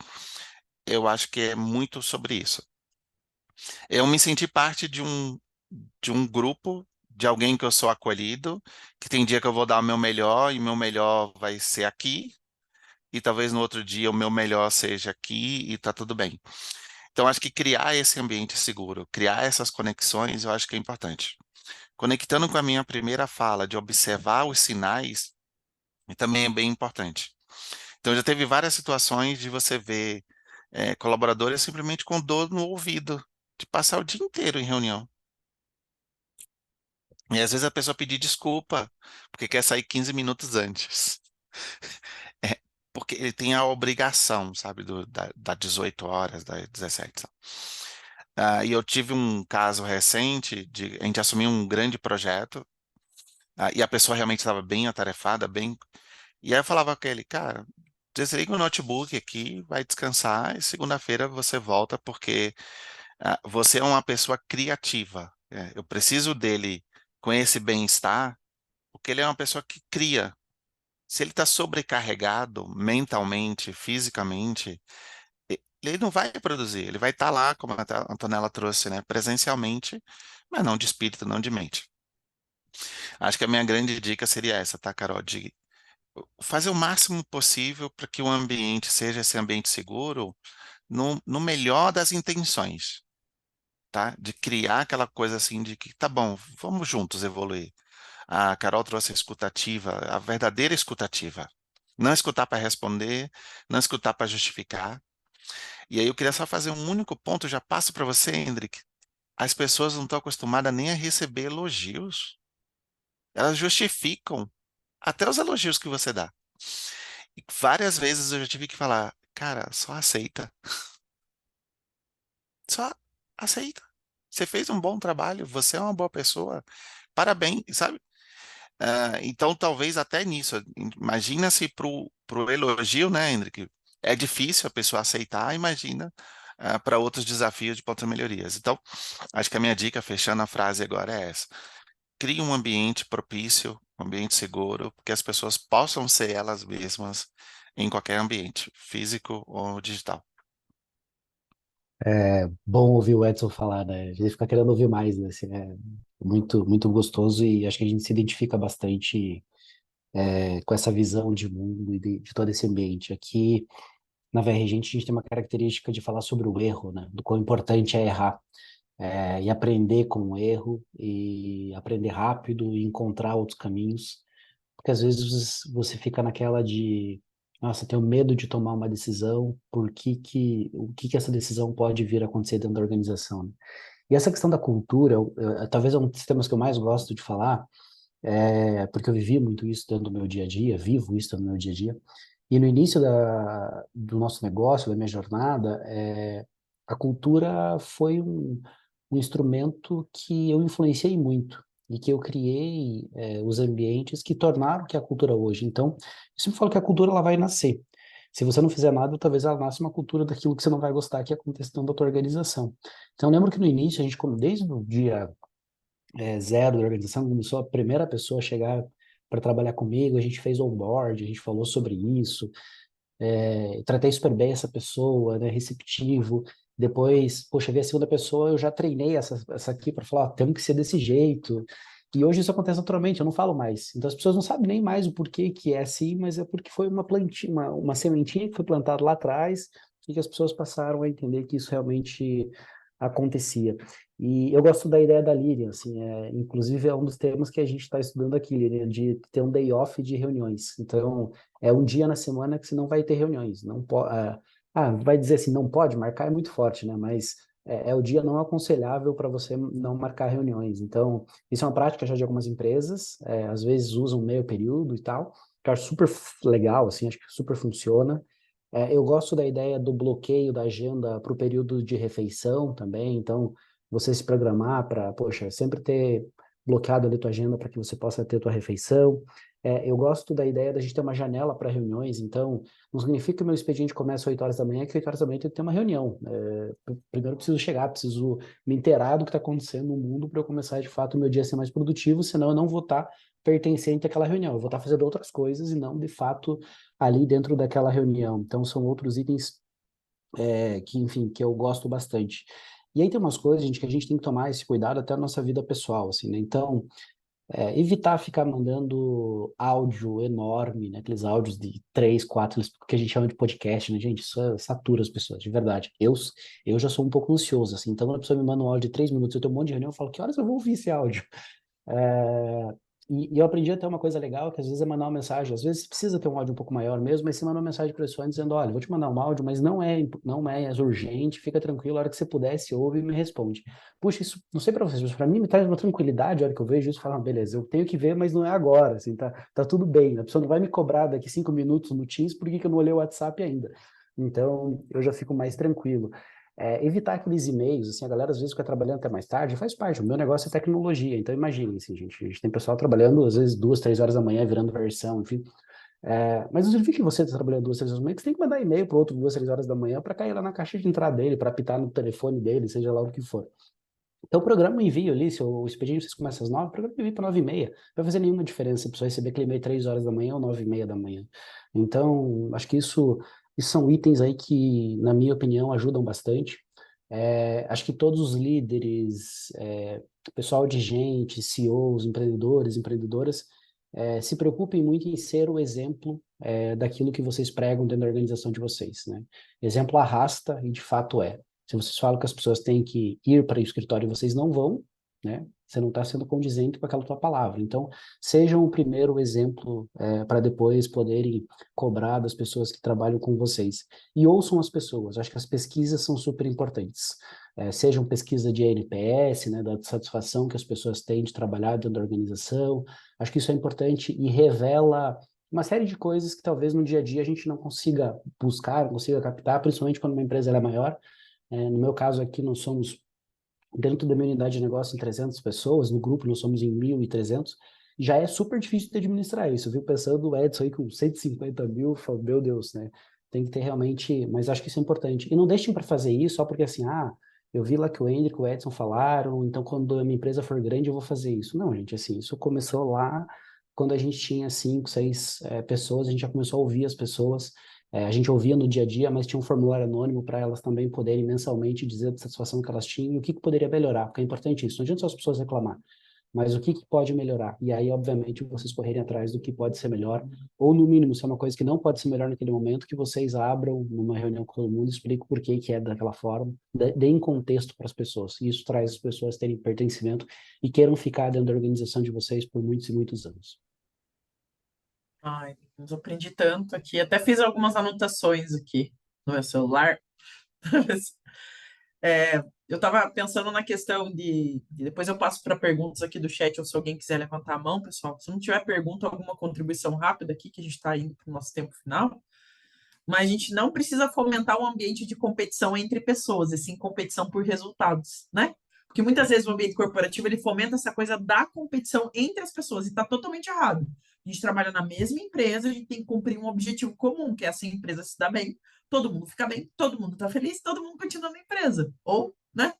eu acho que é muito sobre isso. Eu me senti parte de um grupo, de alguém que eu sou acolhido, que tem dia que eu vou dar o meu melhor e o meu melhor vai ser aqui, e talvez no outro dia o meu melhor seja aqui e tá tudo bem. Então, acho que criar esse ambiente seguro, criar essas conexões, eu acho que é importante. Conectando com a minha primeira fala de observar os sinais, também é bem importante. Então, já teve várias situações de você ver colaboradores simplesmente com dor no ouvido, de passar o dia inteiro em reunião. E às vezes a pessoa pedir desculpa, porque quer sair 15 minutos antes. É, porque ele tem a obrigação, sabe, da 18 horas, da 17. Sabe? E eu tive um caso recente de a gente assumiu um grande projeto, e a pessoa realmente estava bem atarefada, bem. E aí eu falava com ele, cara, desliga o notebook aqui, vai descansar, e segunda-feira você volta, porque você é uma pessoa criativa. Eu preciso dele com esse bem-estar, porque ele é uma pessoa que cria. Se ele está sobrecarregado mentalmente, fisicamente, ele não vai produzir, ele vai estar lá, como a Antonella trouxe, né, presencialmente, mas não de espírito, não de mente. Acho que a minha grande dica seria essa, tá, Carol? De fazer o máximo possível para que o ambiente seja esse ambiente seguro, no melhor das intenções, tá? De criar aquela coisa assim de que, tá bom, vamos juntos evoluir. A Carol trouxe a escutativa, a verdadeira escutativa. Não escutar para responder, não escutar para justificar. E aí eu queria só fazer um único ponto, já passo para você, Hendrik. As pessoas não estão acostumadas nem a receber elogios. Elas justificam até os elogios que você dá. E várias vezes eu já tive que falar, cara, só aceita. Só aceita. Você fez um bom trabalho, você é uma boa pessoa. Parabéns, sabe? Então, talvez até nisso. Imagina se pro elogio, né, Hendrik? É difícil a pessoa aceitar, imagina para outros desafios de outras melhorias. Então, acho que a minha dica, fechando a frase agora, é essa. Crie um ambiente propício, um ambiente seguro, que as pessoas possam ser elas mesmas em qualquer ambiente, físico ou digital. É bom ouvir o Edson falar, né? A gente fica querendo ouvir mais, né? Assim, é muito, muito gostoso e acho que a gente se identifica bastante com essa visão de mundo e de todo esse ambiente. Aqui na VRG a gente tem uma característica de falar sobre o erro, né? Do quão importante é errar. E aprender com o erro e aprender rápido e encontrar outros caminhos, porque às vezes você fica naquela de, nossa, tenho medo de tomar uma decisão, o que que essa decisão pode vir a acontecer dentro da organização, né? E essa questão da cultura, talvez é um dos temas que eu mais gosto de falar, porque eu vivi muito isso dentro do meu dia a dia, vivo isso no meu dia a dia, e no início do nosso negócio, da minha jornada, a cultura foi um instrumento que eu influenciei muito. e que eu criei os ambientes que tornaram que a cultura hoje. Então, eu sempre falo que a cultura ela vai nascer. Se você não fizer nada, talvez ela nasça uma cultura daquilo que você não vai gostar, que é a questão da tua organização. Então, eu lembro que no início, a gente, desde o dia zero da organização, começou a primeira pessoa a chegar para trabalhar comigo, a gente fez onboard, a gente falou sobre isso, tratei super bem essa pessoa, né, receptivo. Depois, poxa, vi a segunda pessoa, eu já treinei essa aqui para falar, ó, temos que ser desse jeito. E hoje isso acontece naturalmente, eu não falo mais. Então as pessoas não sabem nem mais o porquê que é assim, mas é porque foi uma plantinha, uma sementinha que foi plantada lá atrás e que as pessoas passaram a entender que isso realmente acontecia. E eu gosto da ideia da Lilian, assim, inclusive é um dos temas que a gente está estudando aqui, Lilian, de ter um day off de reuniões. Então, é um dia na semana que você não vai ter reuniões. Não vai dizer assim, não pode marcar, é muito forte, né? Mas é o dia não aconselhável para você não marcar reuniões. Então, isso é uma prática já de algumas empresas, às vezes usam meio período e tal, que eu acho super legal, assim, acho que super funciona. Eu gosto da ideia do bloqueio da agenda para o período de refeição também, então você se programar para, poxa, sempre ter bloqueado ali tua agenda para que você possa ter tua refeição. Eu gosto da ideia da gente ter uma janela para reuniões, então não significa que o meu expediente começa às 8 horas da manhã, que 8 horas da manhã tem que ter uma reunião. Primeiro eu preciso chegar, preciso me inteirar do que está acontecendo no mundo para eu começar de fato o meu dia a ser mais produtivo, senão eu não vou estar pertencente àquela reunião, eu vou estar fazendo outras coisas e não de fato ali dentro daquela reunião. Então são outros itens que, enfim, que eu gosto bastante. E aí tem umas coisas, gente, que a gente tem que tomar esse cuidado até na nossa vida pessoal, assim, né? Então, evitar ficar mandando áudio enorme, né? Aqueles áudios de 3, 4, que a gente chama de podcast, né, gente? Isso satura as pessoas, de verdade. Eu já sou um pouco ansioso, assim, então quando a pessoa me manda um áudio de 3 minutos, eu tenho um monte de reunião, eu falo, que horas eu vou ouvir esse áudio? É, e eu aprendi até uma coisa legal, que às vezes é mandar uma mensagem, às vezes precisa ter um áudio um pouco maior mesmo, mas você manda uma mensagem para a pessoa dizendo, olha, vou te mandar um áudio, mas não é urgente, fica tranquilo, a hora que você puder, se ouve e me responde. Puxa, isso, não sei para vocês, mas para mim me traz uma tranquilidade, a hora que eu vejo isso, falar, beleza, eu tenho que ver, mas não é agora, assim, tá tudo bem, a pessoa não vai me cobrar daqui 5 minutos no Teams, por que eu não olhei o WhatsApp ainda? Então, eu já fico mais tranquilo. Evitar aqueles e-mails, assim, a galera às vezes fica trabalhando até mais tarde, faz parte, o meu negócio é tecnologia, então imagine, assim, a gente tem pessoal trabalhando às vezes 2, 3 horas da manhã, virando versão, enfim, mas não significa que você está trabalhando 2, 3 horas da manhã, que você tem que mandar e-mail para o outro 2, 3 horas da manhã para cair lá na caixa de entrada dele, para apitar no telefone dele, seja lá o que for. Então, programa um envio ali, se o expediente vocês começam às 9, programa um envio para 9h30. Não vai fazer nenhuma diferença se a pessoa receber aquele e-mail 3 horas da manhã ou 9h30 da manhã. Então, acho que isso são itens aí que, na minha opinião, ajudam bastante. Acho que todos os líderes, pessoal de gente, CEOs, empreendedores, empreendedoras, se preocupem muito em ser o exemplo daquilo que vocês pregam dentro da organização de vocês, né? Exemplo arrasta e de fato é. Se vocês falam que as pessoas têm que ir para o escritório e vocês não vão, né? Você não está sendo condizente com aquela tua palavra. Então, sejam o primeiro exemplo para depois poderem cobrar das pessoas que trabalham com vocês. E ouçam as pessoas. Acho que as pesquisas são super importantes. Sejam pesquisa de NPS, né, da satisfação que as pessoas têm de trabalhar dentro da organização. Acho que isso é importante e revela uma série de coisas que talvez no dia a dia a gente não consiga buscar, não consiga captar, principalmente quando uma empresa ela é maior. No meu caso aqui, nós somos, dentro da minha unidade de negócio, em 300 pessoas, no grupo nós somos em 1.300, já é super difícil de administrar isso. Eu fico pensando o Edson aí com 150 mil, falo, meu Deus, né? Tem que ter realmente, mas acho que isso é importante. E não deixem para fazer isso só porque assim, eu vi lá que o Hendrick e o Edson falaram, então quando a minha empresa for grande eu vou fazer isso. Não, gente, assim, isso começou lá quando a gente tinha 5, 6 pessoas, a gente já começou a ouvir as pessoas, a gente ouvia no dia a dia, mas tinha um formulário anônimo para elas também poderem mensalmente dizer a satisfação que elas tinham e o que poderia melhorar, porque é importante isso. Não adianta só as pessoas reclamar, mas o que pode melhorar? E aí, obviamente, vocês correrem atrás do que pode ser melhor, ou no mínimo, se é uma coisa que não pode ser melhor naquele momento, que vocês abram numa reunião com todo mundo, expliquem por que é daquela forma, deem contexto para as pessoas. E isso traz as pessoas a terem pertencimento e queiram ficar dentro da organização de vocês por muitos e muitos anos. Ai, eu aprendi tanto aqui. Até fiz algumas anotações aqui no meu celular. Eu estava pensando na questão depois eu passo para perguntas aqui do chat, ou se alguém quiser levantar a mão, pessoal. Se não tiver pergunta, alguma contribuição rápida aqui, que a gente está indo para o nosso tempo final. Mas a gente não precisa fomentar um ambiente de competição entre pessoas, e sim competição por resultados, né? Porque muitas vezes o ambiente corporativo ele fomenta essa coisa da competição entre as pessoas e está totalmente errado. A gente trabalha na mesma empresa, a gente tem que cumprir um objetivo comum, que é essa empresa se dar bem, todo mundo fica bem, todo mundo está feliz, todo mundo continua na empresa. Ou, né,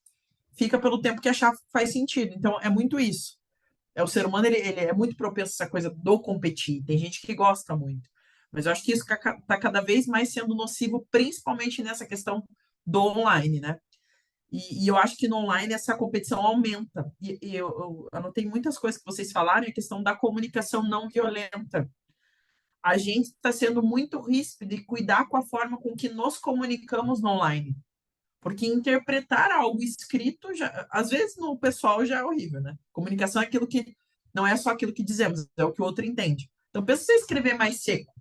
fica pelo tempo que achar faz sentido. Então, é muito isso. O ser humano, ele é muito propenso a essa coisa do competir. Tem gente que gosta muito. Mas eu acho que isso está cada vez mais sendo nocivo, principalmente nessa questão do online, né? E eu acho que no online essa competição aumenta. E eu anotei muitas coisas que vocês falaram, a questão da comunicação não violenta. A gente está sendo muito ríspido de cuidar com a forma com que nos comunicamos no online. Porque interpretar algo escrito, já, às vezes no pessoal já é horrível, né? Comunicação é aquilo que não é só aquilo que dizemos, é o que o outro entende. Então, pensa você escrever mais seco.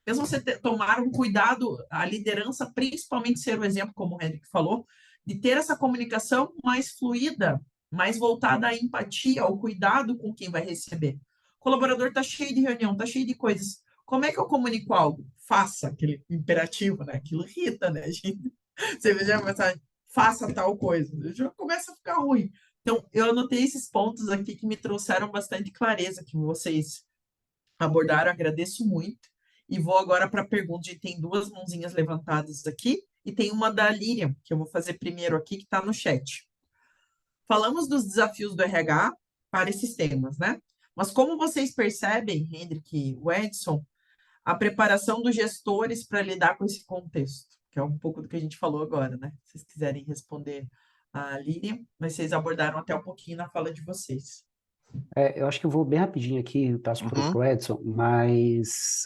Pensa você tomar um cuidado, a liderança, principalmente ser o exemplo, como o Henrique falou, de ter essa comunicação mais fluida, mais voltada à empatia, ao cuidado com quem vai receber. O colaborador está cheio de reunião, está cheio de coisas. Como é que eu comunico algo? Faça, aquele imperativo, né? Aquilo irrita, né, gente? Você já começa, faça tal coisa. Já começa a ficar ruim. Então, eu anotei esses pontos aqui que me trouxeram bastante clareza, que vocês abordaram, agradeço muito. E vou agora para a pergunta. A gente tem duas mãozinhas levantadas aqui, e tem uma da Líria, que eu vou fazer primeiro aqui, que está no chat. Falamos dos desafios do RH para esses temas, né? Mas como vocês percebem, Hendrik e o Edson, a preparação dos gestores para lidar com esse contexto, que é um pouco do que a gente falou agora, né? Se vocês quiserem responder a Líria, mas vocês abordaram até um pouquinho na fala de vocês. Eu acho que eu vou bem rapidinho aqui, passo para Uhum. o Edson, mas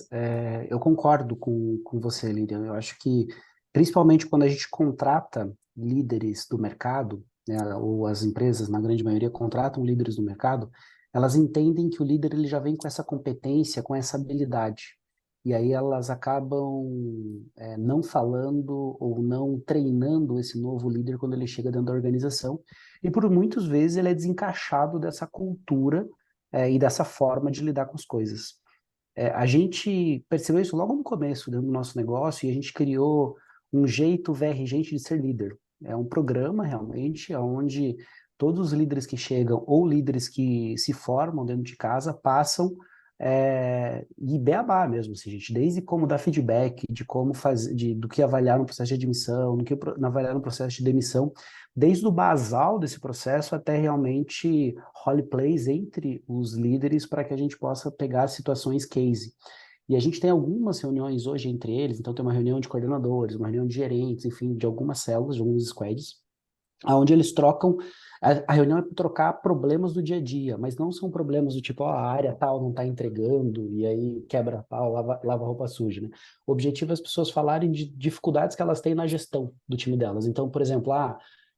eu concordo com você, Lilian. Eu acho que, principalmente quando a gente contrata líderes do mercado, né, ou as empresas, na grande maioria, contratam líderes do mercado, elas entendem que o líder ele já vem com essa competência, com essa habilidade. E aí elas acabam não falando ou não treinando esse novo líder quando ele chega dentro da organização, e por muitas vezes ele é desencaixado dessa cultura e dessa forma de lidar com as coisas. A gente percebeu isso logo no começo do nosso negócio e a gente criou um jeito VR Gente de ser líder. É um programa realmente onde todos os líderes que chegam ou líderes que se formam dentro de casa passam e beabá mesmo, assim, gente, desde como dar feedback, de como fazer, do que avaliar no processo de admissão, do que avaliar no processo de demissão, desde o basal desse processo até realmente roleplays entre os líderes para que a gente possa pegar situações case. E a gente tem algumas reuniões hoje entre eles, então tem uma reunião de coordenadores, uma reunião de gerentes, enfim, de algumas células, de alguns squads, onde eles trocam, a reunião é para trocar problemas do dia a dia, mas não são problemas do tipo, a área tal não está entregando, e aí quebra pau, lava roupa suja, né? O objetivo é as pessoas falarem de dificuldades que elas têm na gestão do time delas. Então, por exemplo,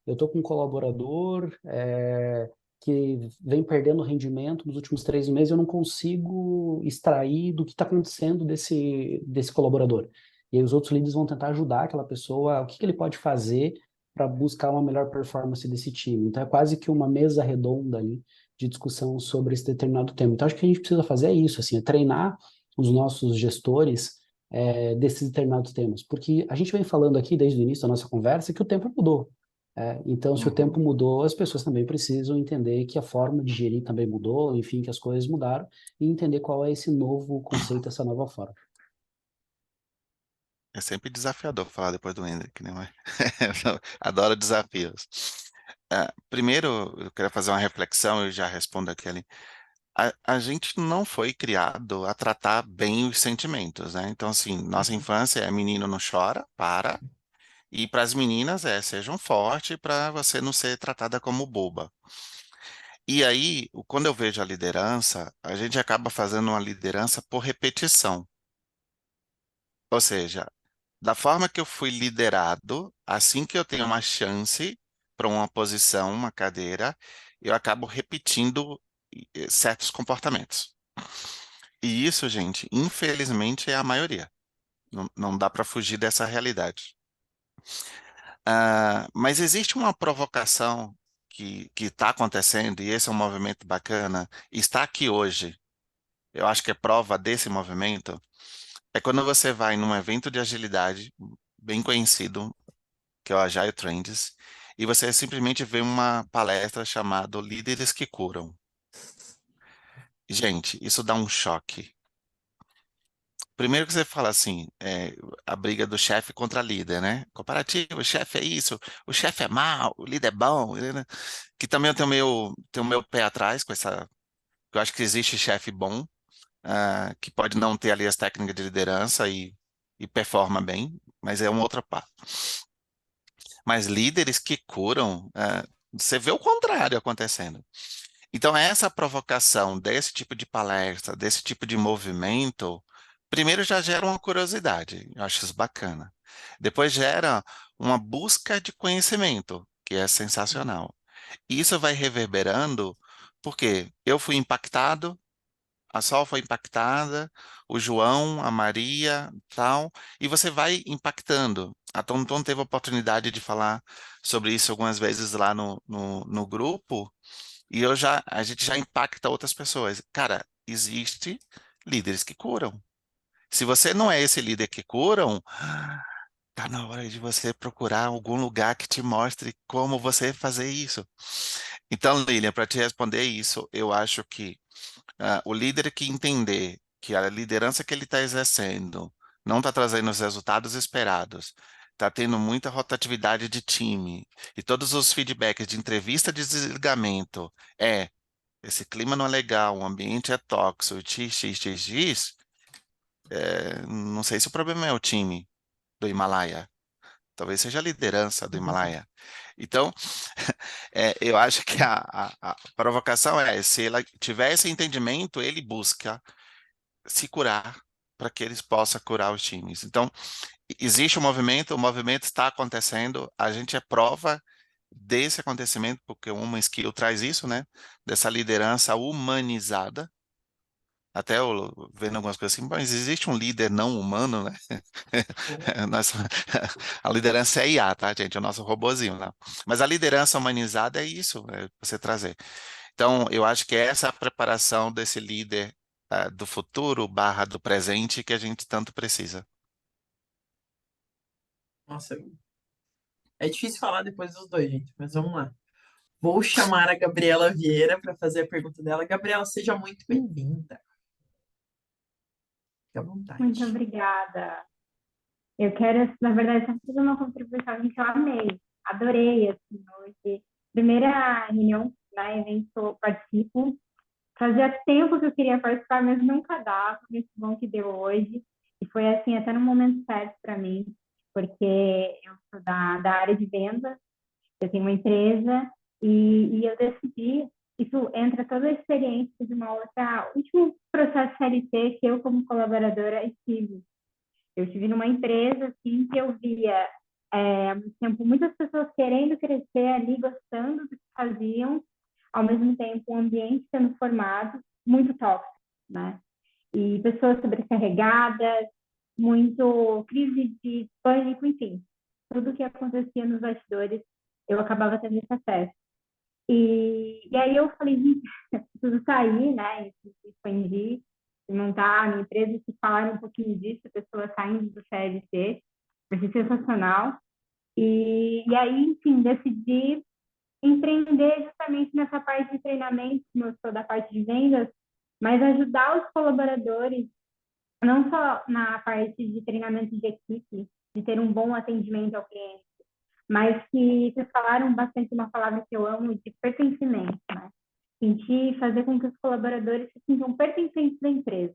eu estou com um colaborador que vem perdendo rendimento nos últimos 3 meses, eu não consigo extrair do que está acontecendo desse colaborador. E aí os outros líderes vão tentar ajudar aquela pessoa, o que ele pode fazer para buscar uma melhor performance desse time. Então, é quase que uma mesa redonda ali de discussão sobre esse determinado tema. Então, acho que a gente precisa fazer isso, assim, é treinar os nossos gestores desses determinados temas. Porque a gente vem falando aqui, desde o início da nossa conversa, que o tempo mudou. Então, se o tempo mudou, as pessoas também precisam entender que a forma de gerir também mudou, enfim, que as coisas mudaram, e entender qual é esse novo conceito, essa nova forma. É sempre desafiador falar depois do Hendrik, né? Mas adoro desafios. Primeiro, eu quero fazer uma reflexão, eu já respondo aquele. A gente não foi criado a tratar bem os sentimentos, né? Então, assim, nossa infância é menino não chora, para. E para as meninas sejam fortes para você não ser tratada como boba. E aí, quando eu vejo a liderança, a gente acaba fazendo uma liderança por repetição. Ou seja, da forma que eu fui liderado, assim que eu tenho uma chance para uma posição, uma cadeira, eu acabo repetindo certos comportamentos. E isso, gente, infelizmente é a maioria. Não dá para fugir dessa realidade. Mas existe uma provocação que está acontecendo, e esse é um movimento bacana, e está aqui hoje. Eu acho que é prova desse movimento. É quando você vai num evento de agilidade bem conhecido, que é o Agile Trends, e você simplesmente vê uma palestra chamada Líderes que Curam. Gente, isso dá um choque. Primeiro que você fala assim, a briga do chefe contra líder, né? Comparativo, o chefe é isso, o chefe é mau, o líder é bom, né? Que também eu tenho meu pé atrás com essa. Eu acho que existe chefe bom, que pode não ter ali as técnicas de liderança e performa bem, mas é uma outra parte. Mas líderes que curam, você vê o contrário acontecendo. Então, essa provocação desse tipo de palestra, desse tipo de movimento, primeiro já gera uma curiosidade, eu acho isso bacana. Depois gera uma busca de conhecimento, que é sensacional. E isso vai reverberando, porque eu fui impactado, a Sol foi impactada, o João, a Maria, tal, e você vai impactando. A Tom teve a oportunidade de falar sobre isso algumas vezes lá no grupo, e a gente já impacta outras pessoas. Cara, existe líderes que curam. Se você não é esse líder que curam, tá na hora de você procurar algum lugar que te mostre como você fazer isso. Então, Lilian, para te responder isso, eu acho que o líder que entender que a liderança que ele está exercendo não está trazendo os resultados esperados, está tendo muita rotatividade de time, e todos os feedbacks de entrevista de desligamento esse clima não é legal, o ambiente é tóxico, x, não sei se o problema é o time do Himalaia, talvez seja a liderança do Himalaia. Então, eu acho que a provocação se ela tiver esse entendimento, ele busca se curar para que eles possam curar os times. Então, existe o movimento está acontecendo, a gente é prova desse acontecimento, porque uma skill traz isso, né? Dessa liderança humanizada. Até eu vendo algumas coisas assim, mas existe um líder não humano, né? A liderança é IA, tá, gente? É o nosso robozinho, né? Mas a liderança humanizada é isso, é você trazer. Então, eu acho que essa é a preparação desse líder do futuro / do presente que a gente tanto precisa. Nossa, é difícil falar depois dos dois, gente, mas vamos lá. Vou chamar a Gabriela Vieira para fazer a pergunta dela. Gabriela, seja muito bem-vinda. Fique à Muito vontade. obrigada. Eu quero, na verdade, só fazer uma contribuição que eu amei, adorei, assim, hoje. Primeira reunião, né, evento que eu participo. Fazia tempo que eu queria participar, mas nunca dava, muito bom que deu hoje. E foi, assim, até no momento certo para mim, porque eu sou da área de vendas, eu tenho uma empresa e eu decidi, isso entra toda a experiência de uma outra, último processo CLT que eu, como colaboradora, estive. Eu estive numa empresa assim que eu via ao mesmo tempo muitas pessoas querendo crescer ali, gostando do que faziam, ao mesmo tempo um ambiente sendo formado muito tóxico, né? E pessoas sobrecarregadas, muito crise de pânico, enfim, tudo que acontecia nos bastidores eu acabava tendo esse acesso. E aí eu falei, gente, preciso sair, né? Expandir, montar a minha empresa, e falar um pouquinho disso, pessoas saindo do CLT, vai ser sensacional. E aí, enfim, decidi empreender justamente nessa parte de treinamento, como eu sou da parte de vendas, mas ajudar os colaboradores, não só na parte de treinamento de equipe, de ter um bom atendimento ao cliente, mas que vocês falaram bastante uma palavra que eu amo, de pertencimento, né? Sentir, fazer com que os colaboradores se sintam pertencentes da empresa.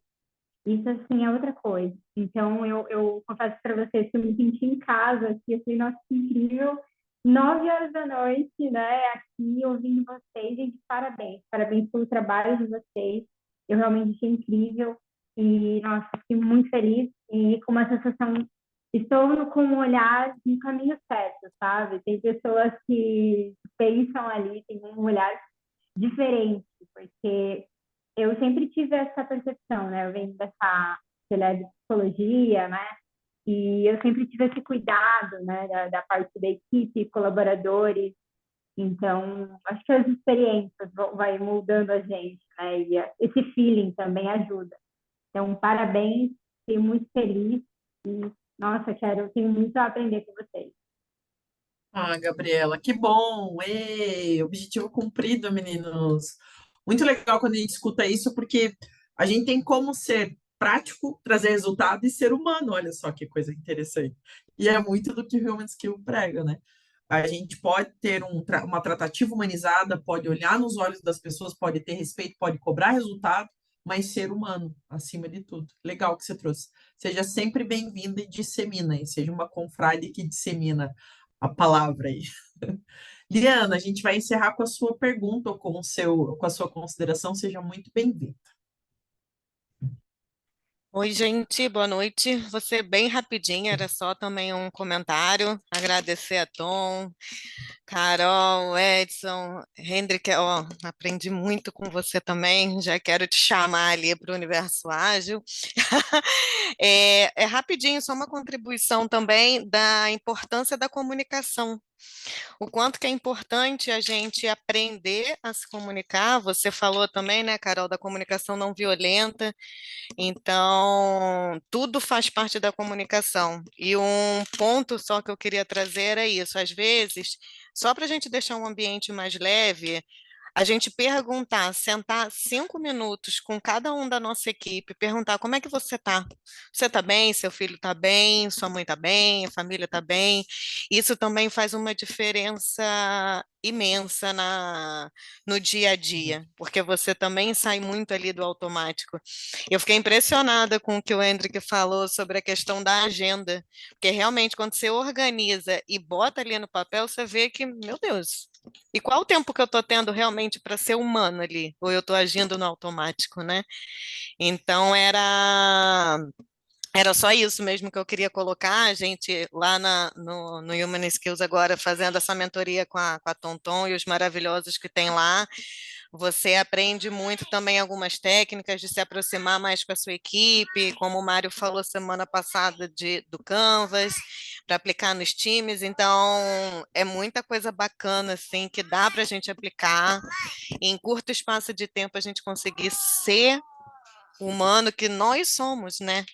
Isso, assim, é outra coisa. Então, eu confesso para vocês que eu me senti em casa, aqui, eu falei, nossa, que incrível. 9 horas da noite, né, aqui, ouvindo vocês. Gente, parabéns. Parabéns pelo trabalho de vocês. Eu realmente achei incrível. E, nossa, fiquei muito feliz. E com uma sensação, estou com um olhar no caminho certo, sabe? Tem pessoas que pensam ali, tem um olhar diferente, porque eu sempre tive essa percepção, né? Eu venho dessa de psicologia, né? E eu sempre tive esse cuidado, né? Da parte da equipe, colaboradores. Então, acho que as experiências vai mudando a gente, né? E esse feeling também ajuda. Então, parabéns, fiquei muito feliz e, nossa, tenho muito a aprender com vocês. Ah, Gabriela, que bom! Ei, objetivo cumprido, meninos. Muito legal quando a gente escuta isso, porque a gente tem como ser prático, trazer resultado e ser humano. Olha só que coisa interessante. E é muito do que o Human Skill prega, né? A gente pode ter uma tratativa humanizada, pode olhar nos olhos das pessoas, pode ter respeito, pode cobrar resultado, mas ser humano, acima de tudo. Legal que você trouxe. Seja sempre bem-vinda e dissemina, e seja uma confrade que dissemina a palavra aí. Liana, a gente vai encerrar com a sua pergunta ou com a sua consideração. Seja muito bem-vinda. Oi, gente, boa noite. Vou ser bem rapidinha, era só também um comentário. Agradecer a Tom, Carol, Edson, Hendrik, ó, aprendi muito com você também. Já quero te chamar ali para o Universo Ágil. É rapidinho, só uma contribuição também da importância da comunicação. O quanto que é importante a gente aprender a se comunicar. Você falou também, né, Carol, da comunicação não violenta. Então, tudo faz parte da comunicação. E um ponto só que eu queria trazer era isso. Às vezes, só para a gente deixar um ambiente mais leve, a gente perguntar, sentar 5 minutos com cada um da nossa equipe, perguntar como é que você está? Você está bem? Seu filho está bem? Sua mãe está bem? A família está bem? Isso também faz uma diferença imensa no dia a dia, porque você também sai muito ali do automático. Eu fiquei impressionada com o que o Hendrik falou sobre a questão da agenda, porque realmente quando você organiza e bota ali no papel, você vê que, meu Deus, e qual o tempo que eu estou tendo realmente para ser humano ali? Ou eu estou agindo no automático, né? Então era só isso mesmo que eu queria colocar. A gente lá no Human Skills agora fazendo essa mentoria com a Tonton e os maravilhosos que tem lá. Você aprende muito também algumas técnicas de se aproximar mais com a sua equipe, como o Mário falou semana passada do Canvas, para aplicar nos times. Então, é muita coisa bacana assim que dá para a gente aplicar. E em curto espaço de tempo a gente conseguir ser o humano que nós somos, né?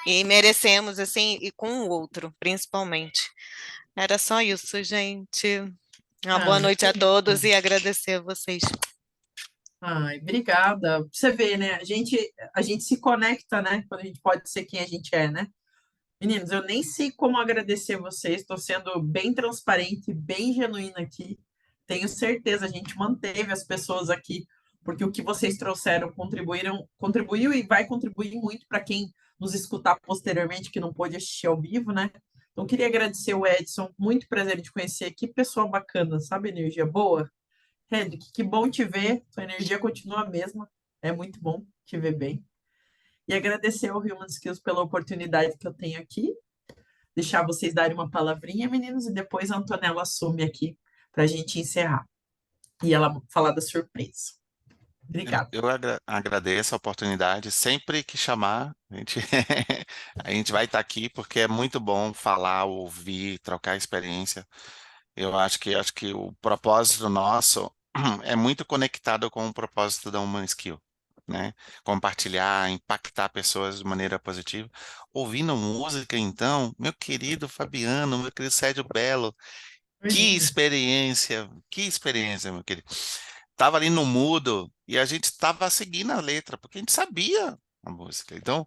E merecemos assim e com o outro, principalmente. Era só isso, gente. Uma boa Ai, noite que a todos bom. e agradecer a vocês. Ai, obrigada. Você vê, né? A gente se conecta, né? Quando a gente pode ser quem a gente é, né? Meninos, eu nem sei como agradecer vocês. Estou sendo bem transparente, bem genuína aqui. Tenho certeza, a gente manteve as pessoas aqui, porque o que vocês trouxeram contribuiu e vai contribuir muito para quem nos escutar posteriormente, que não pôde assistir ao vivo, né? Então, queria agradecer o Edson, muito prazer em te conhecer. Que pessoa bacana, sabe? Energia boa. Hendrik, que bom te ver. Sua energia continua a mesma. É muito bom te ver bem. E agradecer ao Human Skills pela oportunidade que eu tenho aqui. Deixar vocês darem uma palavrinha, meninos, e depois a Antonella assume aqui para a gente encerrar. E ela falar da surpresa. Obrigada. Eu agradeço a oportunidade. Sempre que chamar, a gente vai estar aqui porque é muito bom falar, ouvir, trocar experiência. Eu acho que o propósito nosso é muito conectado com o propósito da Human Skill, né? Compartilhar, impactar pessoas de maneira positiva. Ouvindo música, então, meu querido Fabiano, meu querido Sérgio Belo, Imagina. que experiência, meu querido. Tava ali no mudo e a gente estava seguindo a letra, porque a gente sabia a música. Então,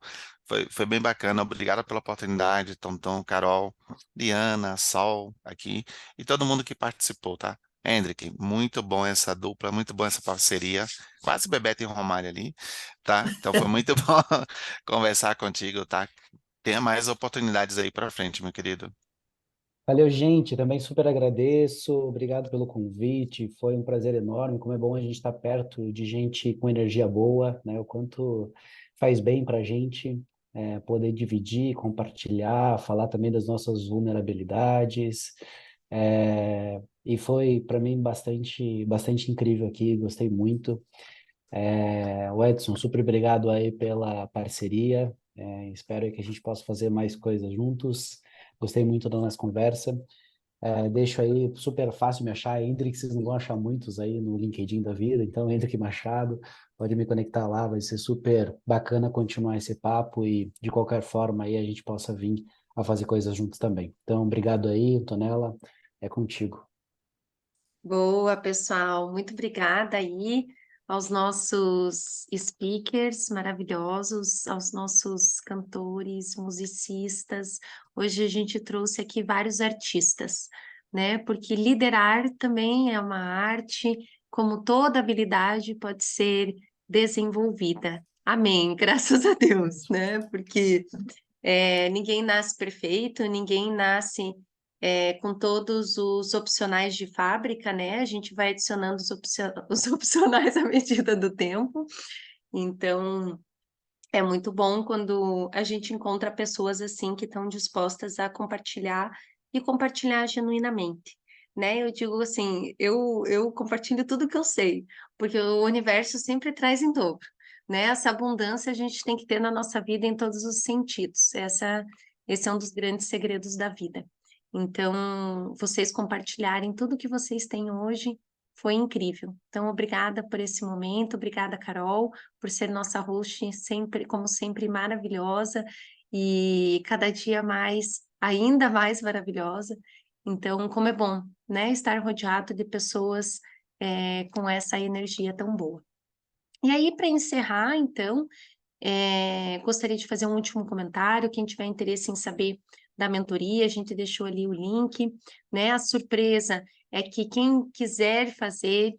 foi bem bacana. Obrigado pela oportunidade, Tonton, Carol, Liana, Sol aqui e todo mundo que participou, tá? Hendrik, muito bom essa dupla, muito bom essa parceria. Quase Bebeto e Romário ali, tá? Então foi muito bom conversar contigo, tá? Tenha mais oportunidades aí para frente, meu querido. Valeu, gente. Também super agradeço. Obrigado pelo convite. Foi um prazer enorme. Como é bom a gente estar perto de gente com energia boa, né? O quanto faz bem para a gente poder dividir, compartilhar, falar também das nossas vulnerabilidades. E foi para mim bastante incrível aqui. Gostei muito. O Edson, super obrigado aí pela parceria. Espero que a gente possa fazer mais coisas juntos. Gostei muito da nossa conversa. Deixo aí super fácil me achar. Hendrik, vocês não vão achar muitos aí no LinkedIn da vida, então Hendrik Machado, pode me conectar lá, vai ser super bacana continuar esse papo e de qualquer forma aí a gente possa vir a fazer coisas juntos também. Então, obrigado aí, Antonella. é contigo. Boa, pessoal. Muito obrigada aí aos nossos speakers maravilhosos, aos nossos cantores, musicistas. Hoje a gente trouxe aqui vários artistas, né? Porque liderar também é uma arte, como toda habilidade pode ser desenvolvida. Amém, graças a Deus, né? Porque ninguém nasce perfeito, ninguém nasce com todos os opcionais de fábrica, né? A gente vai adicionando os opcionais à medida do tempo. Então, é muito bom quando a gente encontra pessoas assim que estão dispostas a compartilhar e compartilhar genuinamente, né? Eu digo assim, eu compartilho tudo que eu sei, porque o universo sempre traz em dobro, né? Essa abundância a gente tem que ter na nossa vida em todos os sentidos. Esse é um dos grandes segredos da vida. Então, vocês compartilharem tudo que vocês têm hoje foi incrível. Então, obrigada por esse momento, obrigada, Carol, por ser nossa host sempre, como sempre, maravilhosa e cada dia mais, ainda mais maravilhosa. Então, como é bom, né, estar rodeado de pessoas com essa energia tão boa. E aí, para encerrar, então, gostaria de fazer um último comentário. Quem tiver interesse em saber da mentoria, a gente deixou ali o link, né? A surpresa é que quem quiser fazer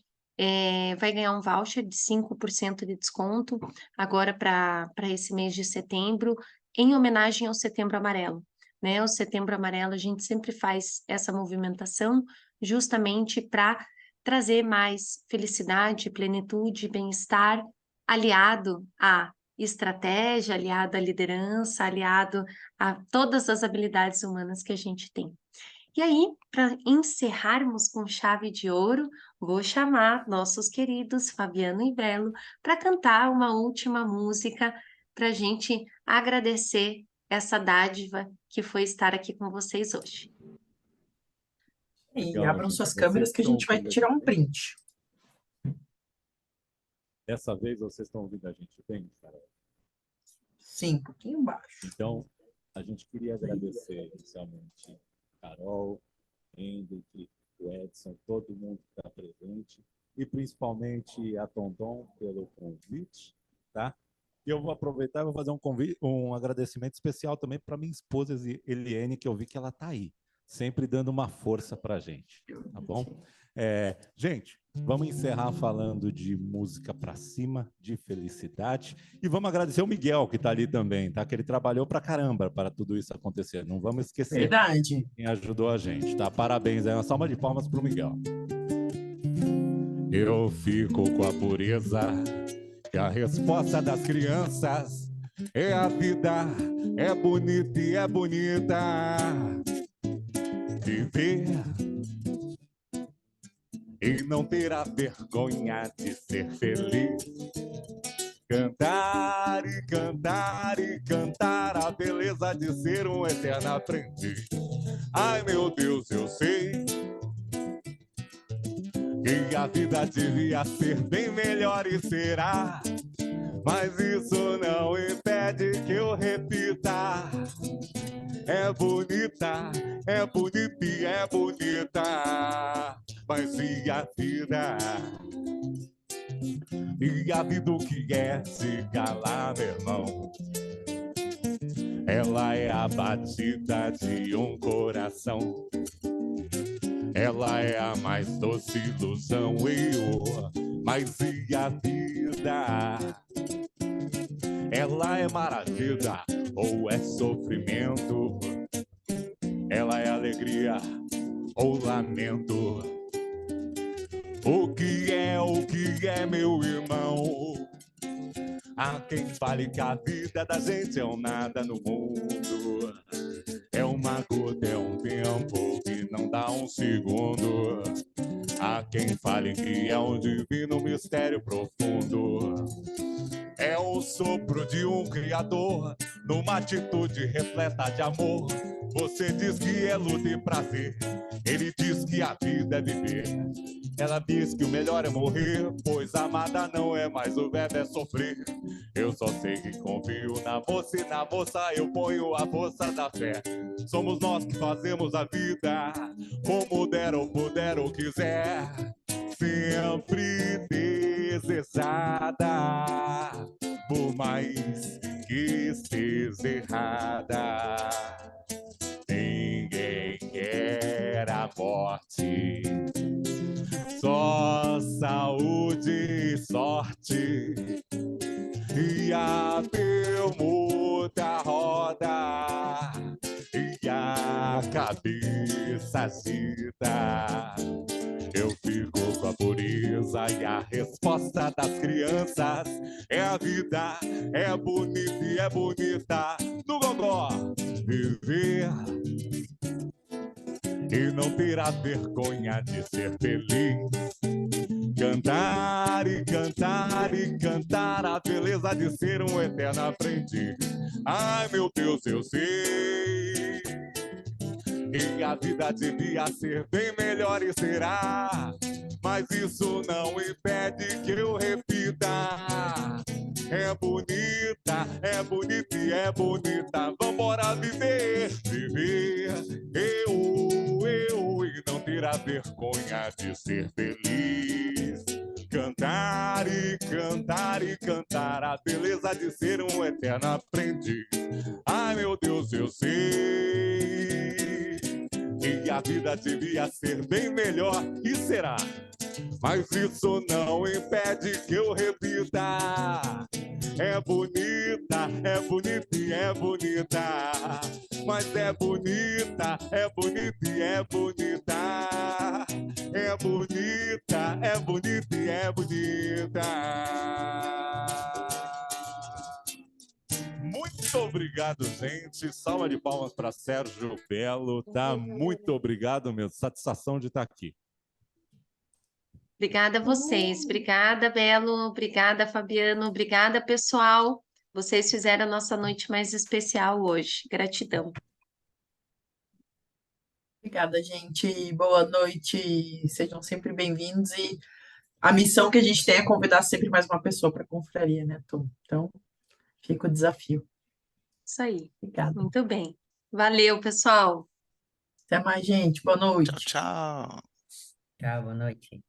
vai ganhar um voucher de 5% de desconto agora para esse mês de setembro, em homenagem ao Setembro Amarelo, né? O Setembro Amarelo, a gente sempre faz essa movimentação justamente para trazer mais felicidade, plenitude, bem-estar, aliado a estratégia, aliado à liderança, aliado a todas as habilidades humanas que a gente tem. E aí, para encerrarmos com chave de ouro, vou chamar nossos queridos Fabiano e Belo para cantar uma última música para a gente agradecer essa dádiva que foi estar aqui com vocês hoje. E Legal, abram gente. suas Vocês câmeras que a estão gente vai ouvindo a tirar um gente? print. Dessa vez vocês estão ouvindo a gente bem, cara? Sim, um pouquinho baixo. Então, a gente queria agradecer inicialmente Carol, Hendrik, o Edson, todo mundo que está presente, e principalmente a Tonton pelo convite, tá? E eu vou aproveitar e vou fazer um agradecimento especial também para minha esposa Eliane, que eu vi que ela está aí, sempre dando uma força para a gente, tá bom? Gente, vamos encerrar falando de música para cima, de felicidade, e vamos agradecer o Miguel, que está ali também, tá? Que ele trabalhou para caramba para tudo isso acontecer. Não vamos esquecer Verdade. quem ajudou a gente, tá? Parabéns aí, uma salva de palmas para o Miguel. Eu fico com a pureza que a resposta das crianças é a vida, é bonita e é bonita. Viver e não ter a vergonha de ser feliz. Cantar e cantar e cantar a beleza de ser um eterno aprendiz. Ai, meu Deus, eu sei que a vida devia ser bem melhor e será, mas isso não impede que eu repita. É bonita e é bonita, mas e a vida? E a vida o que é se calar, meu irmão? Ela é a batida de um coração. Ela é a mais doce ilusão, mas e a vida? Ela é maravilha ou é sofrimento? Ela é alegria ou lamento? O que é, meu irmão? Há quem fale que a vida da gente é um nada no mundo. É uma gota, é um tempo que não dá um segundo. Há quem fale que é um divino mistério profundo. É o sopro de um criador numa atitude repleta de amor. Você diz que é luta e prazer, Ele diz que a vida é viver. Ela diz que o melhor é morrer, pois amada não é mais, o verbo é sofrer. Eu só sei que confio na moça e na moça eu ponho a força da fé. Somos nós que fazemos a vida, como der ou puder ou quiser. Sempre desejada, por mais que esteja errada. Ninguém quer a morte, só saúde e sorte. E a permuta roda e a cabeça agita. Eu fico com a pureza e a resposta das crianças. É a vida, é bonita e é bonita. No gogó, viver e não terá vergonha de ser feliz. Cantar e cantar e cantar a beleza de ser um eterno aprendiz. Ai, meu Deus, eu sei. E a vida devia ser bem melhor e será. Mas isso não impede que eu repita. É bonita e é bonita. Vambora viver, viver. E não terá vergonha de ser feliz. Cantar e cantar e cantar a beleza de ser um eterno aprendiz. Ai, meu Deus, eu sei. E a vida devia ser bem melhor e será. Mas isso não impede que eu repita. É bonita e é bonita. Mas é bonita e é bonita. É bonita e é bonita. Muito obrigado, gente. Salva de palmas para Sérgio Belo, tá? Muito obrigado mesmo. Satisfação de estar aqui. Obrigada a vocês. Obrigada, Belo. Obrigada, Fabiano. Obrigada, pessoal. Vocês fizeram a nossa noite mais especial hoje. Gratidão. Obrigada, gente. Boa noite. Sejam sempre bem-vindos. E a missão que a gente tem é convidar sempre mais uma pessoa para a confraria, né, Tom? Então, fica o desafio. Isso aí. Obrigada. Muito bem. Valeu, pessoal. Até mais, gente. Boa noite. Tchau, tchau. Tchau, boa noite.